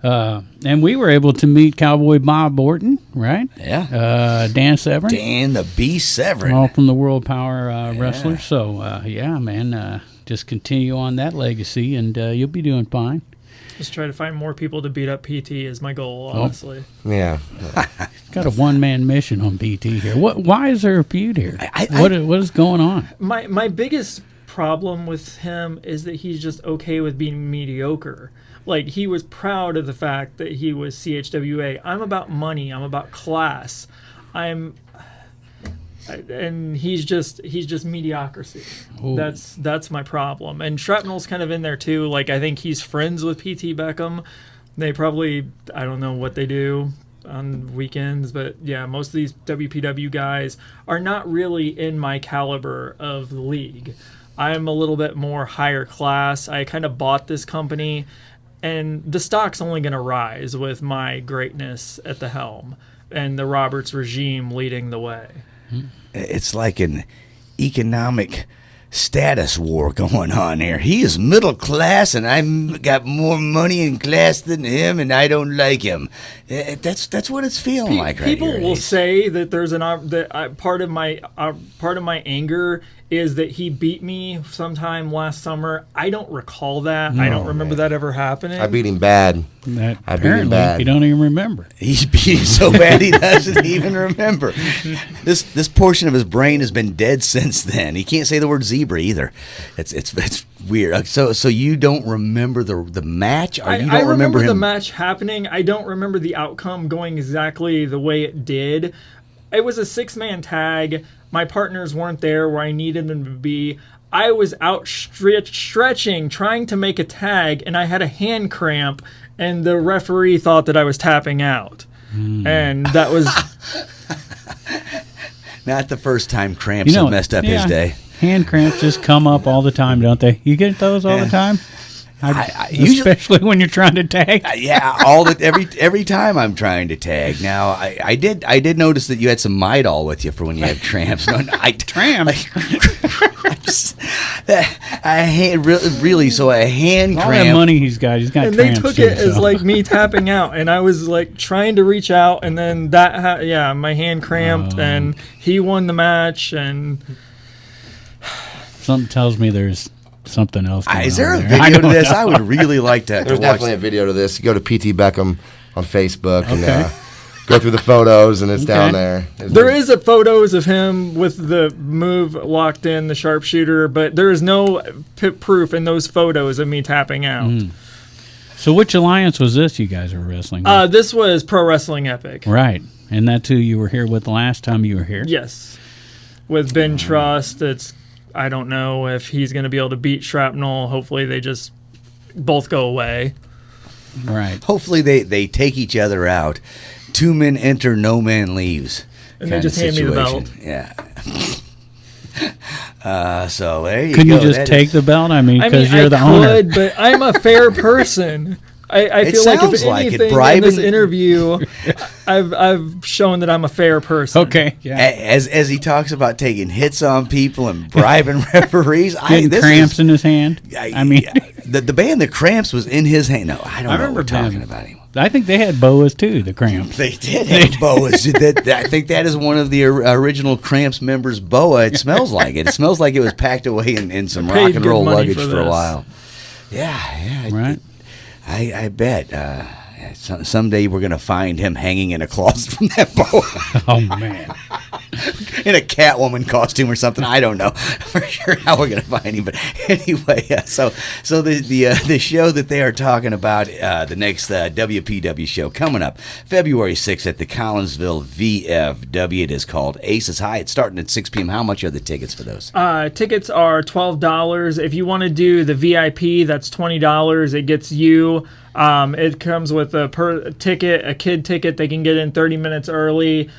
And we were able to meet Cowboy Bob Orton, right? Yeah. Dan Severn. Dan the Beast Severn. All from the World Power Wrestlers. So, yeah, man, just continue on that legacy, and you'll be doing fine. Just try to find more people to beat up PT is my goal, honestly. Yeah. Got a one-man mission on PT here. Why is there a feud here? What is going on? My biggest problem with him is that he's just okay with being mediocre. Like, he was proud of the fact that he was CHWA. I'm about money. I'm about class. And he's just mediocrity. Ooh. That's my problem. And Shrapnel's kind of in there too. Like, I think he's friends with PT Beckham. They probably, I don't know what they do on weekends, but yeah, most of these WPW guys are not really in my caliber of the league. I'm a little bit more higher class. I kind of bought this company, and the stock's only going to rise with my greatness at the helm and the Roberts regime leading the way. It's like an economic status war going on here. He is middle class, and I've got more money and class than him, and I don't like him. That's what it's feeling like right People here. will say that there's part of my anger is that he beat me sometime last summer. I don't recall that. I don't remember that ever happening. I beat him bad. I beat him bad. You don't even remember. He's beat him so bad he doesn't even remember. This portion of his brain has been dead since then. He can't say the word zebra either. It's weird. So you don't remember the match, or you don't I remember him? the match happening. I don't remember the outcome going exactly the way it did. It was a 6-man tag. My partners weren't there where I needed them to be. I was out stretching, trying to make a tag, and I had a hand cramp, and the referee thought that I was tapping out. And that was... Not the first time cramps have messed up his day. Hand cramps just come up all the time, don't they? You get those all the time? Especially when you're trying to tag. Every time I'm trying to tag. Now I did notice that you had some Midol with you for when you have cramps. Really. So a hand All cramp. that money he's got and cramps. they took too, it as so. like me tapping out, and I was like trying to reach out, and then my hand cramped, and he won the match, and something tells me there's something else going Is there on a there. video to this? I would really like to There's watch. definitely a video to this. You go to PT Beckham on Facebook and go through the photos, and it's down there. there is photos of him with the move locked in, the sharpshooter, but there is no proof in those photos of me tapping out. So which alliance was this you guys were wrestling with? This was Pro Wrestling Epic. Right. And that's who you were here with the last time you were here? Yes. With Ben Trust, I don't know if he's going to be able to beat Shrapnel. Hopefully they just both go away. Right. Hopefully they take each other out. 2 men enter, no man leaves. And they just hand me the belt. Yeah. So there you Couldn't go. you just take the belt? I mean, because you're the I owner. could, but I'm a fair person. I feel like if sounds like it. anything in Bribing- this interview, I've shown that I'm a fair person. Okay. Yeah. As he talks about taking hits on people and bribing referees, Getting cramps in his hand. I mean, the band The Cramps was in his hand. No, I don't know remember what we're talking them. about anymore. I think they had boas too, the cramps. They did have boas. I think that is one of the original Cramps members' boa. It smells like it. It smells like it was packed away in some rock and roll luggage for a while. Yeah. Right. I bet. Someday we're going to find him hanging in a closet from that boa. Oh, man. In a Catwoman costume or something. I don't know for sure how we're going to find him. But anyway, so the show that they are talking about, the next WPW show coming up February 6th at the Collinsville VFW. It is called Aces High. It's starting at 6 p.m. How much are the tickets for those? Tickets are $12. If you want to do the VIP, that's $20. It gets you. It comes with a kid ticket. They can get in 30 minutes early,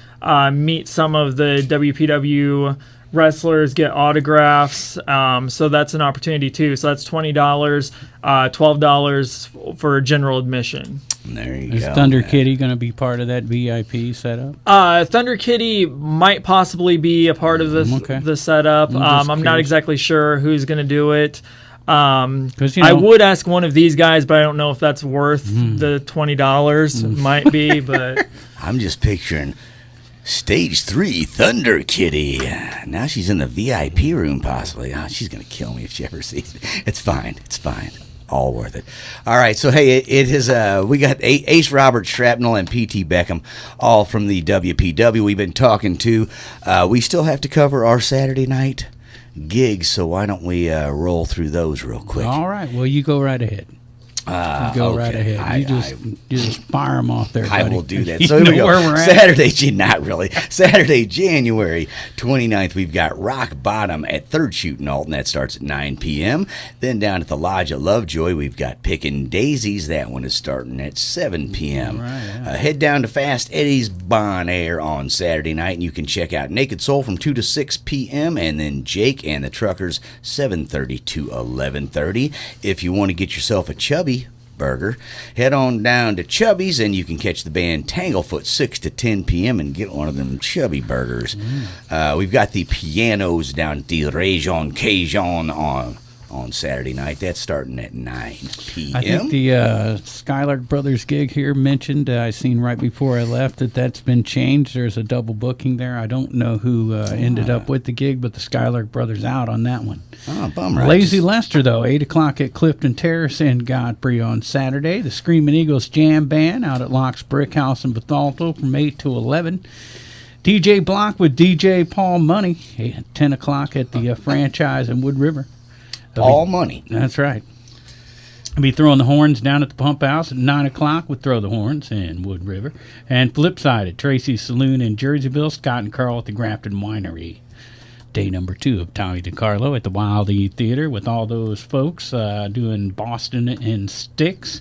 meet some of the WPW wrestlers get autographs. So that's an opportunity too. So that's $20, $12 for general admission. There you Is go. Thunder Kitty going to be part of that VIP setup? Thunder Kitty might possibly be a part of the setup. I'm not curious. exactly sure who's going to do it. 'Cause, you I know- would ask one of these guys, but I don't know if that's worth the $20. Might be, but I'm just picturing Stage 3, Thunder Kitty. Now she's in the VIP room, possibly. Oh, she's going to kill me if she ever sees me. It's fine. It's fine. All worth it. All right, so hey, it is. We got Ace Roberts, Shrapnel, and PT Beckham, all from the WPW. We've been talking to. We still have to cover our Saturday night gigs, so why don't we roll through those real quick? All right. Well, you go right ahead. Go right okay. ahead. You just fire them off there, I buddy. will do that. You So here we know go. where we're at. Not really. Saturday, January 29th, we've got Rock Bottom at 3rd Shoot in Alton. That starts at 9 p.m. Then down at the Lodge at Lovejoy, we've got Pickin' Daisies. That one is starting at 7 p.m. Right, yeah. Head down to Fast Eddie's Bon Air on Saturday night, and you can check out Naked Soul from 2 to 6 p.m. and then Jake and the Truckers 7:30 to 11:30. If you want to get yourself a chubby burger, head on down to Chubby's and you can catch the band Tanglefoot 6 to 10 p.m. and get one of them chubby burgers. We've got the pianos down at the Ragin Cajun on Saturday night. That's starting at 9 p.m. I think the Skylark Brothers gig here mentioned, I seen right before I left that's been changed. There's a double booking there. I don't know who ended up with the gig, but the Skylark Brothers out on that one. Oh, bummer. Lazy Lester, though, 8 o'clock at Clifton Terrace in Godfrey on Saturday. The Screaming Eagles Jam Band out at Laux Brickhouse in Bethalto from 8 to 11. DJ Block with DJ Paul Money, 10 o'clock at the franchise in Wood River. All money. That's right. I'll be throwing the horns down at the Pump House at 9 o'clock with Throw the Horns in Wood River. And Flipside at Tracy's Saloon in Jerseyville, Scott and Carl at the Grafton Winery. Day number 2 of Tommy DeCarlo at the Wildey Theatre with all those folks doing Boston and Sticks.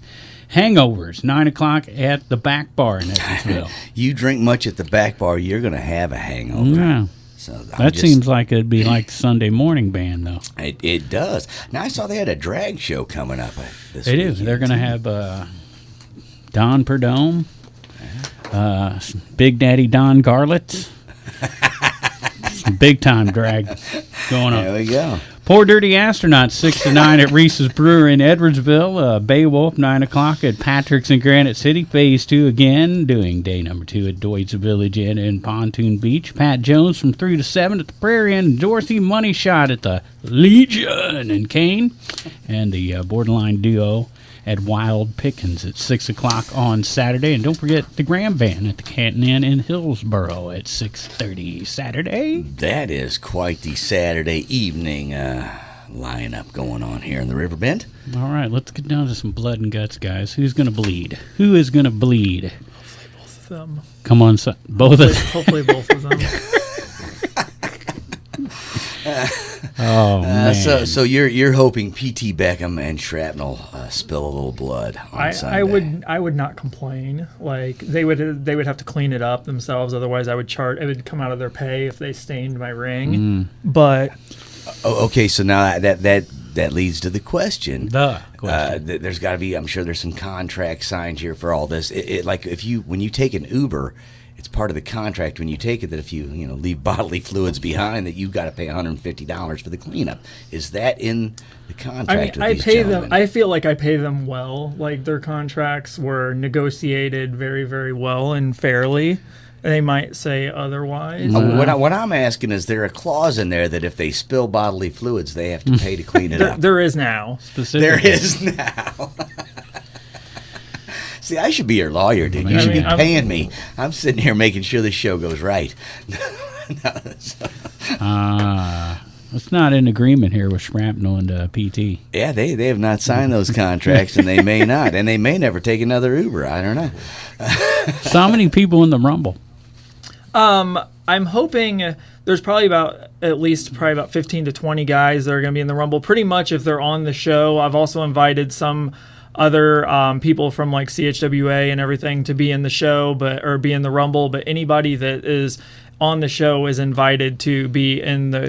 Hangovers, 9 o'clock at the Back Bar in Edwardsville. You drink much at the Back Bar, you're going to have a hangover. Yeah. So That seems like it'd be like the Sunday morning band, though. It does. Now, I saw they had a drag show coming up this It is. weekend. They're going to have Don Perdome, Big Daddy Don Garlitz. Some big-time drag going on. There we go. Poor Dirty Astronaut, 6 to 9 at Reese's Brewery in Edwardsville. Beowulf, 9 o'clock at Patrick's in Granite City. Phase 2 again, doing day number 2 at Doyd's Village Inn in Pontoon Beach. Pat Jones from 3 to 7 at the Prairie Inn. Dorothy Money Shot at the Legion in Kane. And the Borderline Duo at Wild Pickens at 6 o'clock on Saturday. And don't forget the Graham Band at the Canton Inn in Hillsboro at 6:30 Saturday. That is quite the Saturday evening lineup going on here in the Riverbend. All right, let's get down to some blood and guts, guys. Who's going to bleed? Who is going to bleed? both of them. Come on, son. Both of them. Hopefully both of them. Oh, man. So you're hoping PT Beckham and Shrapnel spill a little blood on Sunday. I would not complain. Like they would have to clean it up themselves. Otherwise, I would charge. It would come out of their pay if they stained my ring. But Okay, so now that leads to the question. Question. There's got to be. I'm sure there's some contract signed here for all this. Like when you take an Uber, it's part of the contract when you take it that if you leave bodily fluids behind, that you've got to pay $150 for the cleanup. Is that in the contract? I with these pay gentlemen? them. I feel like I pay them well. Like their contracts were negotiated very, very well and fairly. They might say otherwise. What I'm asking is there a clause in there that if they spill bodily fluids, they have to pay to clean it up? There is now. There is now. See, I should be your lawyer, dude. You should be paying me. I'm sitting here making sure the show goes right. It's not in agreement here with Shrapnel and PT. Yeah, they have not signed those contracts, and they may not. And they may never take another Uber. I don't know. So many people in the Rumble. I'm hoping there's probably about 15 to 20 guys that are going to be in the Rumble. Pretty much if they're on the show. I've also invited some other people from like CHWA and everything to be in the show, or be in the Rumble. But anybody that is on the show is invited to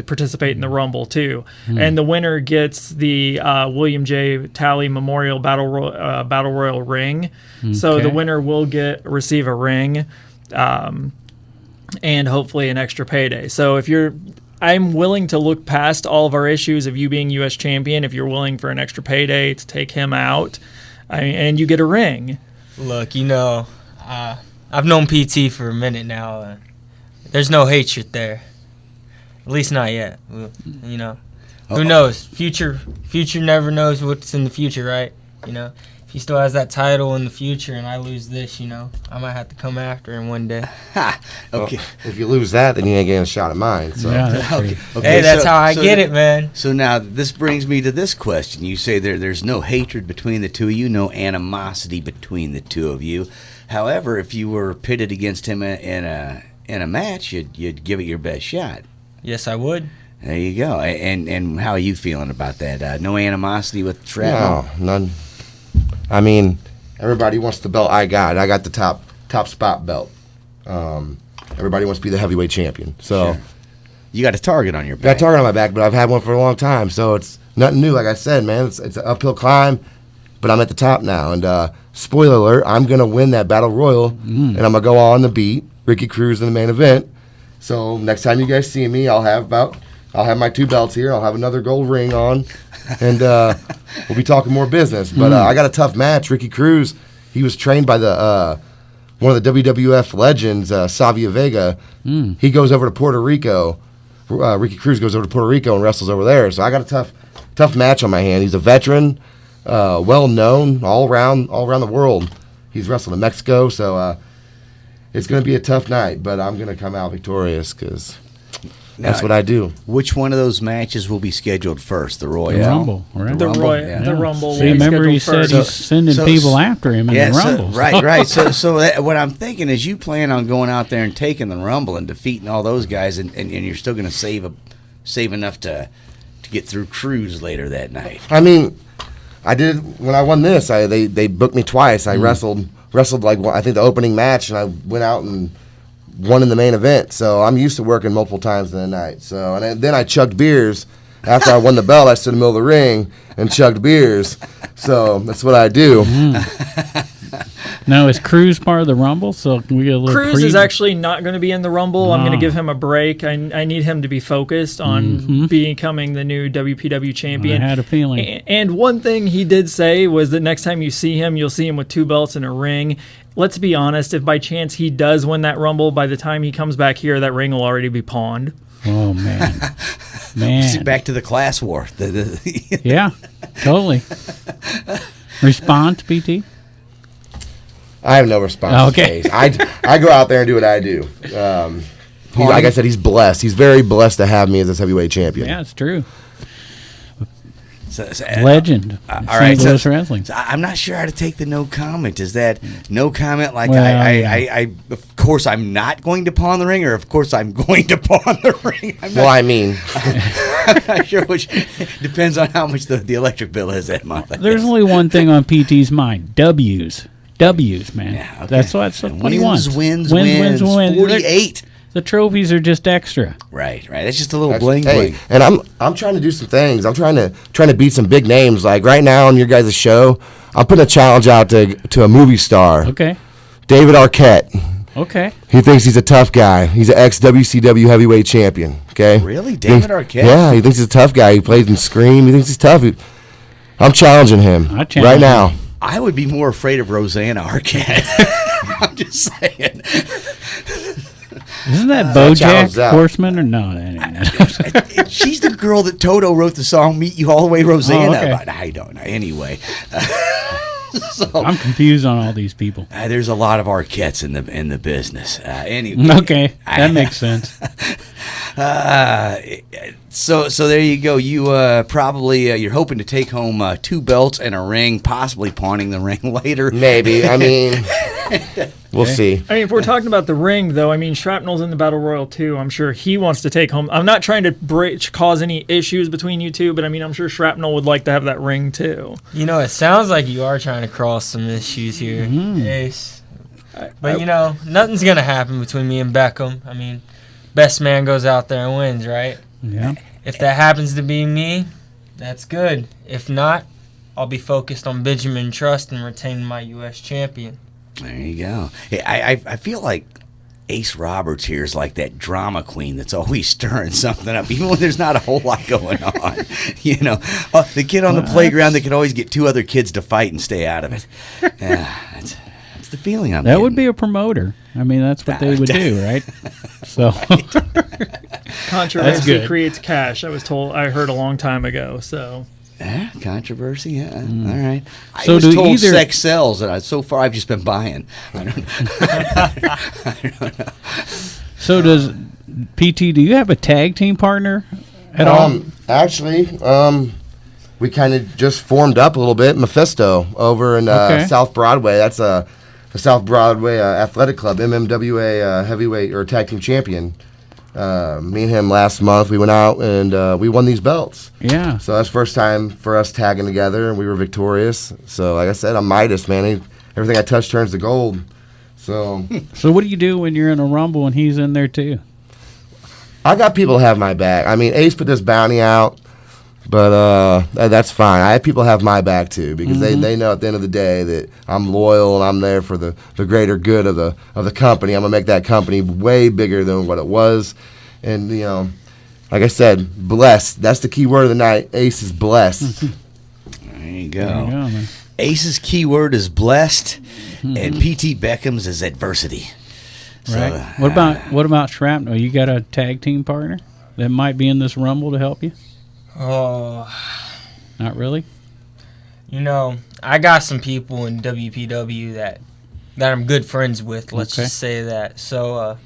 participate in the Rumble too, and the winner gets the William J. Talley Memorial Battle Royal ring. So the winner will receive a ring, and hopefully an extra payday. So I'm willing to look past all of our issues of you being U.S. champion if you're willing for an extra payday to take him out, and you get a ring. Look, I've known PT for a minute now. There's no hatred there. At least not yet. Who knows? Future never knows what's in the future, right? If he still has that title in the future and I lose this, I might have to come after him one day. Okay. Well, if you lose that, then you ain't getting a shot at mine. So. Yeah, that's true. Hey, that's how I get it, man. So now this brings me to this question. You say there's no hatred between the two of you, no animosity between the two of you. However, if you were pitted against him in a match, you'd give it your best shot. Yes, I would. There you go. And how are you feeling about that? No animosity with Shrapnel? No, none. I mean, everybody wants the belt I got. I got the top spot belt. Everybody wants to be the heavyweight champion. So Sure. You got a target on your back. got a target on my back, but I've had one for a long time. So it's nothing new. Like I said, man, it's an uphill climb, but I'm at the top now. And spoiler alert, I'm going to win that battle royal, and I'm going to go on the beat Ricky Cruz in the main event. So next time you guys see me, I'll have my 2 belts here. I'll have another gold ring on, and we'll be talking more business. But I got a tough match. Ricky Cruz, he was trained by one of the WWF legends, Savio Vega. He goes over to Puerto Rico. Ricky Cruz goes over to Puerto Rico and wrestles over there. So I got a tough match on my hand. He's a veteran, well known all around the world. He's wrestled in Mexico, so it's going to be a tough night. But I'm going to come out victorious because that's what I do. Which one of those matches will be scheduled first? The Royal? The Rumble, right? The Rumble? The Rumble. See, will be remember he scheduled said first. he's sending people after him in the Rumble. Right. So what I'm thinking is you plan on going out there and taking the Rumble and defeating all those guys, and you're still going to save enough to get through Cruz later that night. I mean, I did when I won this. They booked me twice. I wrestled like I think the opening match, and I went out and won in the main event. So I'm used to working multiple times in the night. So then I chugged beers after I won the belt. I stood in the middle of the ring and chugged beers. So that's what I do. Now, is Cruz part of the Rumble? So can we get a little Cruz is actually not going to be in the Rumble. I'm going to give him a break. I need him to be focused on becoming the new WPW champion. I had a feeling. And one thing he did say was that next time you see him, you'll see him with 2 belts and a ring. Let's be honest, if by chance he does win that Rumble, by the time he comes back here, that ring will already be pawned. Oh, man. Back to the class war. Yeah, totally. Response, PT? I have no response. Okay. I go out there and do what I do. Like I said, he's blessed. He's very blessed to have me as his heavyweight champion. Yeah, it's true. So, Legend. all right, St. Louis Wrestling. So I'm not sure how to take the no comment. Is that no comment? Like Well, I of course I'm not going to pawn the ring, or of course I'm going to pawn the ring. I'm not sure which. Depends on how much the electric bill is that month. There's only one thing on PT's mind: W's, man. Yeah, okay. That's what he wants. Wins. 48. The trophies are just extra. Right. That's just a little bling. And I'm trying to do some things. I'm trying to beat some big names. Like right now on your guys' show, I'm putting a challenge out to a movie star. Okay. David Arquette. Okay. He thinks he's a tough guy. He's an ex-WCW heavyweight champion. Okay. Really, David Arquette? Yeah, he thinks he's a tough guy. He plays in Scream. He thinks he's tough. I'm challenging him right now. I would be more afraid of Rosanna Arquette. I'm just saying. Isn't that BoJack Horseman or no? That ain't. She's the girl that Toto wrote the song "Meet You All the Way, Rosanna." Oh, okay. About. I don't know. Anyway, so I'm confused on all these people. There's a lot of Arquettes in the business. Anyway, Okay, that makes sense. So there you go. You probably you're hoping to take home 2 belts and a ring, possibly pawning the ring later. Maybe. I mean, we'll see. I mean, if we're talking about the ring, though, I mean, Shrapnel's in the Battle Royal, too. I'm sure he wants to take home. I'm not trying to cause any issues between you two, but, I mean, I'm sure Shrapnel would like to have that ring, too. It sounds like you are trying to cross some issues here, Ace. But, nothing's going to happen between me and Beckham. I mean, best man goes out there and wins, right? Yeah. If that happens to be me, that's good. If not, I'll be focused on Benjamin Trust and retaining my U.S. champion. There you go. Hey, I feel like Ace Roberts here is like that drama queen that's always stirring something up, even when there's not a whole lot going on. You know, the kid on the playground that can always get 2 other kids to fight and stay out of it. That's the feeling I'm getting. That would be a promoter. I mean, that's what they would do, right? So Controversy creates cash. I heard a long time ago. So controversy, yeah. All right. So I was do told either- sex sells, and so far I've just been buying. I don't know. So does PT? Do you have a tag team partner at all? Actually, we kind of just formed up a little bit. Mephisto over in South Broadway. That's the South Broadway Athletic Club, MMWA heavyweight or tag team champion. Me and him last month, we went out and we won these belts. Yeah. So that's first time for us tagging together, and we were victorious. So like I said, I'm Midas, man. Everything I touch turns to gold. So what do you do when you're in a rumble and he's in there too? I got people who have my back. I mean, Ace put this bounty out, but that's fine. I have people have my back too, because they know at the end of the day that I'm loyal and I'm there for the greater good of the company. I'm gonna make that company way bigger than what it was, and you know, like I said, blessed. That's the key word of the night. Ace is blessed. There you go. There you go, man. Ace's keyword is blessed, and PT Beckham's is adversity. Right. So, What about Shrapnel? You got a tag team partner that might be in this rumble to help you? Oh, Not really. you know, I got some people in WPW that I'm good friends with. Let's Okay. just say that. So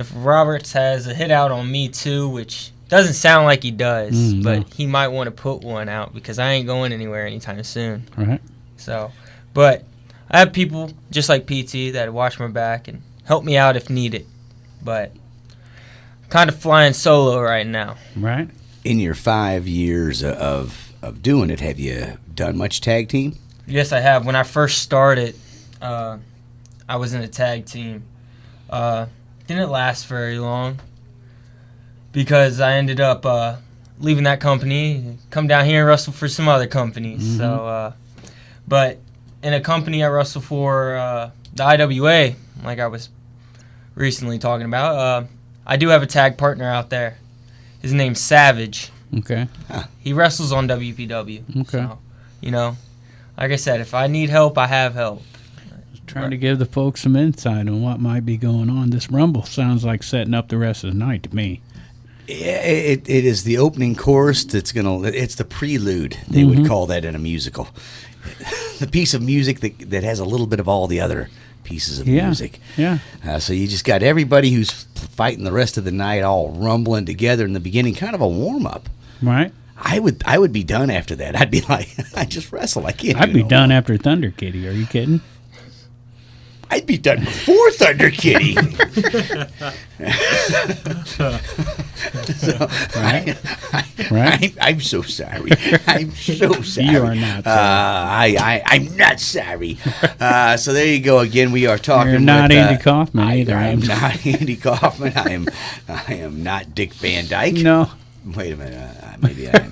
if Roberts has a hit out on me too, which doesn't sound like he does, but no. he might want to put one out because I ain't going anywhere anytime soon. Right. So, but I have people just like PT that watch my back and help me out if needed. But kind of flying solo right now. Right. in your 5 years of doing it, have you done much tag team? Yes, I have. When I first started, I was in a tag team. Didn't last very long because I ended up leaving that company, come down here and wrestle for some other companies. Mm-hmm. So, but in a company I wrestle for, the IWA, like I was recently talking about, I do have a tag partner out there. His name's Savage. Okay. He wrestles on WPW. Okay. So, you know, like I said, if I need help, I have help. Trying to give the folks some insight on what might be going on. This Rumble sounds like setting up the rest of the night to me. Yeah, it is the opening chorus that's it's the prelude, they would call that in a musical. The piece of music that has a little bit of all the other pieces of music. Yeah. So you just got everybody who's fighting the rest of the night all rumbling together in the beginning, kind of a warm-up. Right. I would be done after that. I'd be like, I just wrestle. I can't I'd do be no done more. after Thunder Kitty. Are you kidding? I'd be done before Thunder Kitty. Right. Right. I'm so sorry. I'm so sorry. You are not sorry. I'm not sorry. So there you go. Again, we are talking. You're not with, Andy Kaufman either. I'm not Andy Kaufman. I am not Dick Van Dyke. No. Wait a minute. Maybe I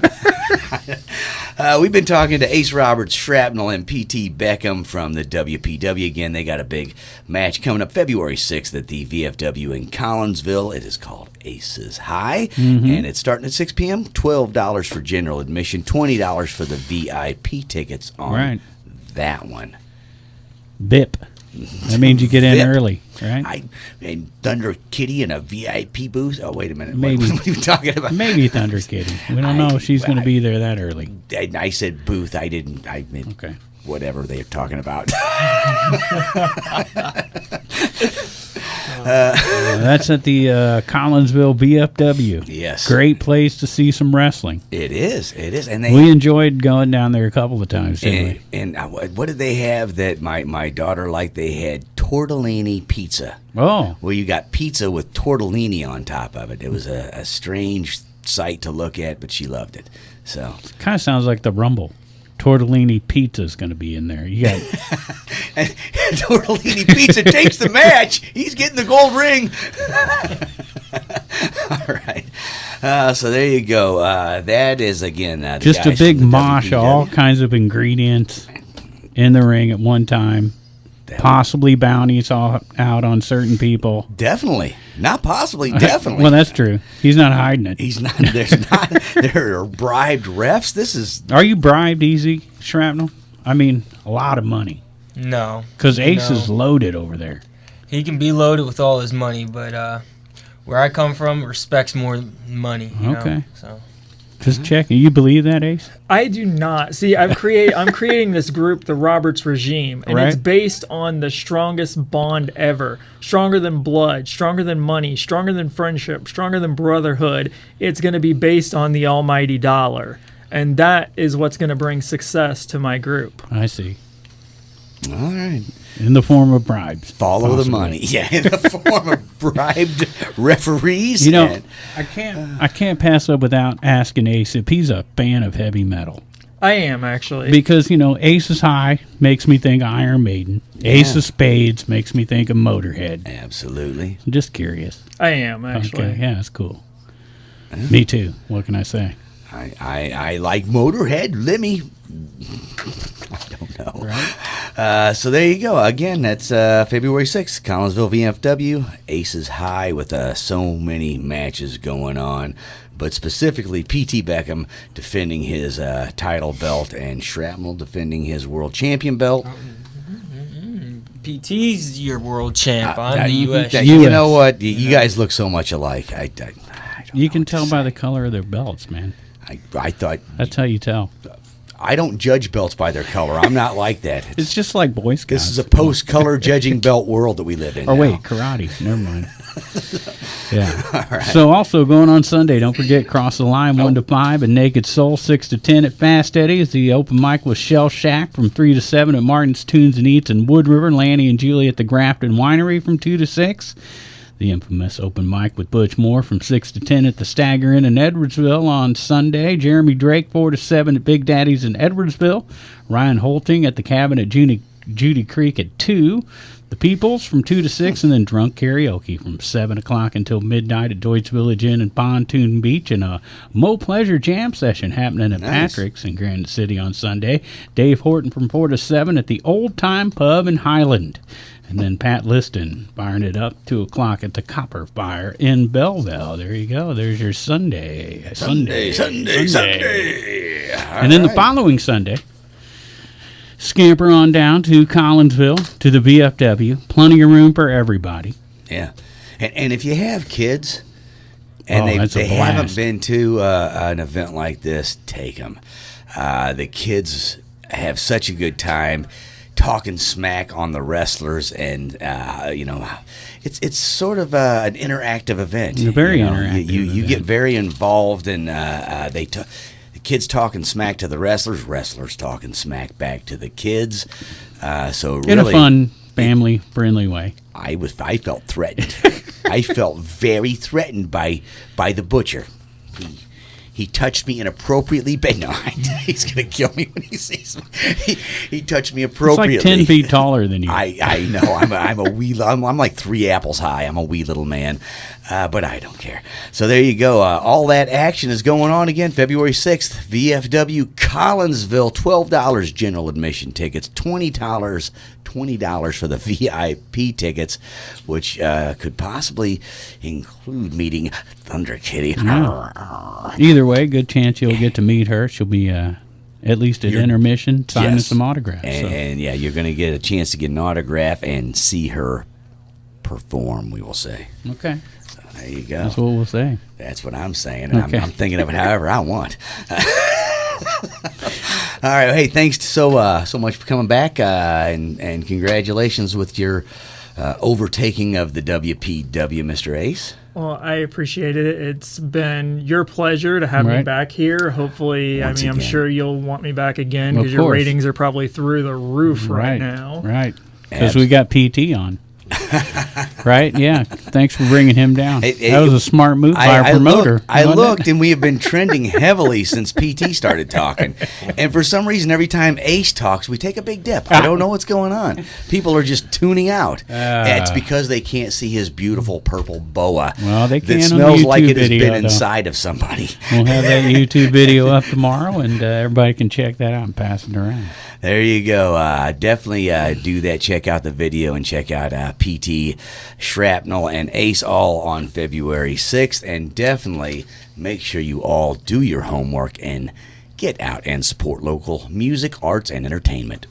am. We've been talking to Ace Roberts, Shrapnel, and PT Beckham from the WPW. Again, they got a big match coming up February 6th at the VFW in Collinsville. It is called Aces High, and it's starting at 6 p.m. $12 for general admission, $20 for the VIP tickets on that one. BIP. That means you get in VIP. early, right? And Thunder Kitty in a VIP booth. Oh, wait a minute. Maybe. What are you talking about? Maybe Thunder Kitty. We don't know if she's going to be there that early. I said booth. I didn't. I meant Okay. whatever they're talking about. That's at the Collinsville VFW. Yes. Great place to see some wrestling. It is. And We enjoyed going down there a couple of times, didn't we? and what did they have that my daughter liked? They had tortellini pizza. Oh. Well, you got pizza with tortellini on top of it. It was a strange sight to look at, but she loved it. So Kind of sounds like the Rumble. Tortellini pizza is going to be in there. You got and tortellini pizza takes the match. He's getting the gold ring. All right. So there you go. That is, again, the Just a guys big from the mosh of all WPW. kinds of ingredients in the ring at one time. Possibly bounties all out on certain people. Definitely. Not possibly, definitely. Well, that's true. He's not hiding it. He's not. There are bribed refs. This is. Are you bribed easy, Shrapnel? I mean, a lot of money. No. Because Ace No. is loaded over there. He can be loaded with all his money, but where I come from, respect's more than money. You Okay. know? So Just checking. You believe that, Ace? I do not. See, I'm creating this group, the Roberts Regime, and it's Right. based on the strongest bond ever. Stronger than blood, stronger than money, stronger than friendship, stronger than brotherhood. It's going to be based on the almighty dollar. And that is what's going to bring success to my group. I see. All right. In the form of bribes. Follow the possibly. money. Yeah, in the form of bribed referees. You know, and- I can't pass up without asking Ace if he's a fan of heavy metal. I am, actually. Because, you know, Ace is High makes me think Iron Maiden. Ace of Spades makes me think of Motorhead. absolutely. I'm just curious. I am, actually. Okay, yeah, that's cool. Me too. What can I say? I like Motorhead. Let me. I don't know. Right? So there you go. Again, that's February 6th, Collinsville VFW. Aces High with so many matches going on. But specifically, P.T. Beckham defending his title belt and Shrapnel defending his world champion belt. PT's your world champ. I'm That- the U.S. that- champ. You know what? You guys look so much alike. I don't You know can what to tell by say. the color of their belts, man. I thought That's how you tell. I don't judge belts by their color. I'm not like that. It's just like Boy Scouts. This is a post-color judging belt world that we live in. Oh, now. wait, karate. Never mind. Yeah. So also going on Sunday, don't forget Cross the Line 1 to 5 and Naked Soul 6 to 10 at Fast Eddie's. The open mic with Shell Shack from 3 to 7 at Martin's Tunes and Eats in Wood River. Lanny and Julie at the Grafton Winery from 2 to 6. The infamous open mic with Butch Moore from 6 to 10 at the Stagger Inn in Edwardsville on Sunday. Jeremy Drake 4 to 7 at Big Daddy's in Edwardsville. Ryan Holting at the Cabin at Judy Creek at 2. The Peoples from 2 to 6, and then Drunk Karaoke from 7 o'clock until midnight at Deutsch Village Inn and Pontoon Beach, and a Mo Pleasure Jam session happening at Nice. Patrick's in Granite City on Sunday. Dave Horton from 4 to 7 at the Old Time Pub in Highland. And then Pat Liston firing it up 2 o'clock at the Copper Fire in Belleville. There you go. There's your Sunday. Sunday. And then the following Sunday, scamper on down to Collinsville to the VFW. Plenty of room for everybody. Yeah, and if you have kids and that's a they haven't blast. been to an event like this, take them. The kids have such a good time talking smack on the wrestlers, and it's sort of an interactive event. It's a very you know? interactive You get event. very involved, and the kids talking smack to the wrestlers talking smack back to the kids. So really, In a fun, family-friendly way. I felt threatened. I felt very threatened by the butcher. He touched me inappropriately, but no, he's gonna kill me when he sees me. He touched me It's appropriately. like 10 feet taller than you. I know. I'm a wee. I'm like 3 apples high. I'm a wee little man, but I don't care. So there you go. All that action is going on again. February 6th, VFW Collinsville. $12 general admission tickets. $20 for the VIP tickets, which could possibly include meeting Thunder Kitty. Either way, good chance you'll get to meet her. She'll be at least at intermission signing Yes. some autographs. And yeah, you're going to get a chance to get an autograph and see her perform, we will say. Okay. There you go. That's what we'll say. That's what I'm saying. And Okay. I'm thinking of it however I want. All right. Hey, thanks so much for coming back, and congratulations with your overtaking of the WPW, Mr. Ace. Well, I appreciate it. It's been your pleasure to have me Right. back here. Hopefully, Once I'm again. sure you'll want me back again Of because your course. ratings are probably through the roof right now. Right. Because we got PT on. Right? Yeah. Thanks for bringing him down. It- that was a smart move by our promoter. I wasn't it? looked, and we have been trending heavily since PT started talking. And for some reason, every time Ace talks, we take a big dip. I don't know what's going on. People are just tuning out. It's because they can't see his beautiful purple boa. Well, they can that on the smells like YouTube it has video, been though. inside of somebody. We'll have that YouTube video up tomorrow, and everybody can check that out and pass it around. There you go. Definitely do that. Check out the video and check out PT, Shrapnel, and Ace all on February 6th. And definitely make sure you all do your homework and get out and support local music, arts, and entertainment.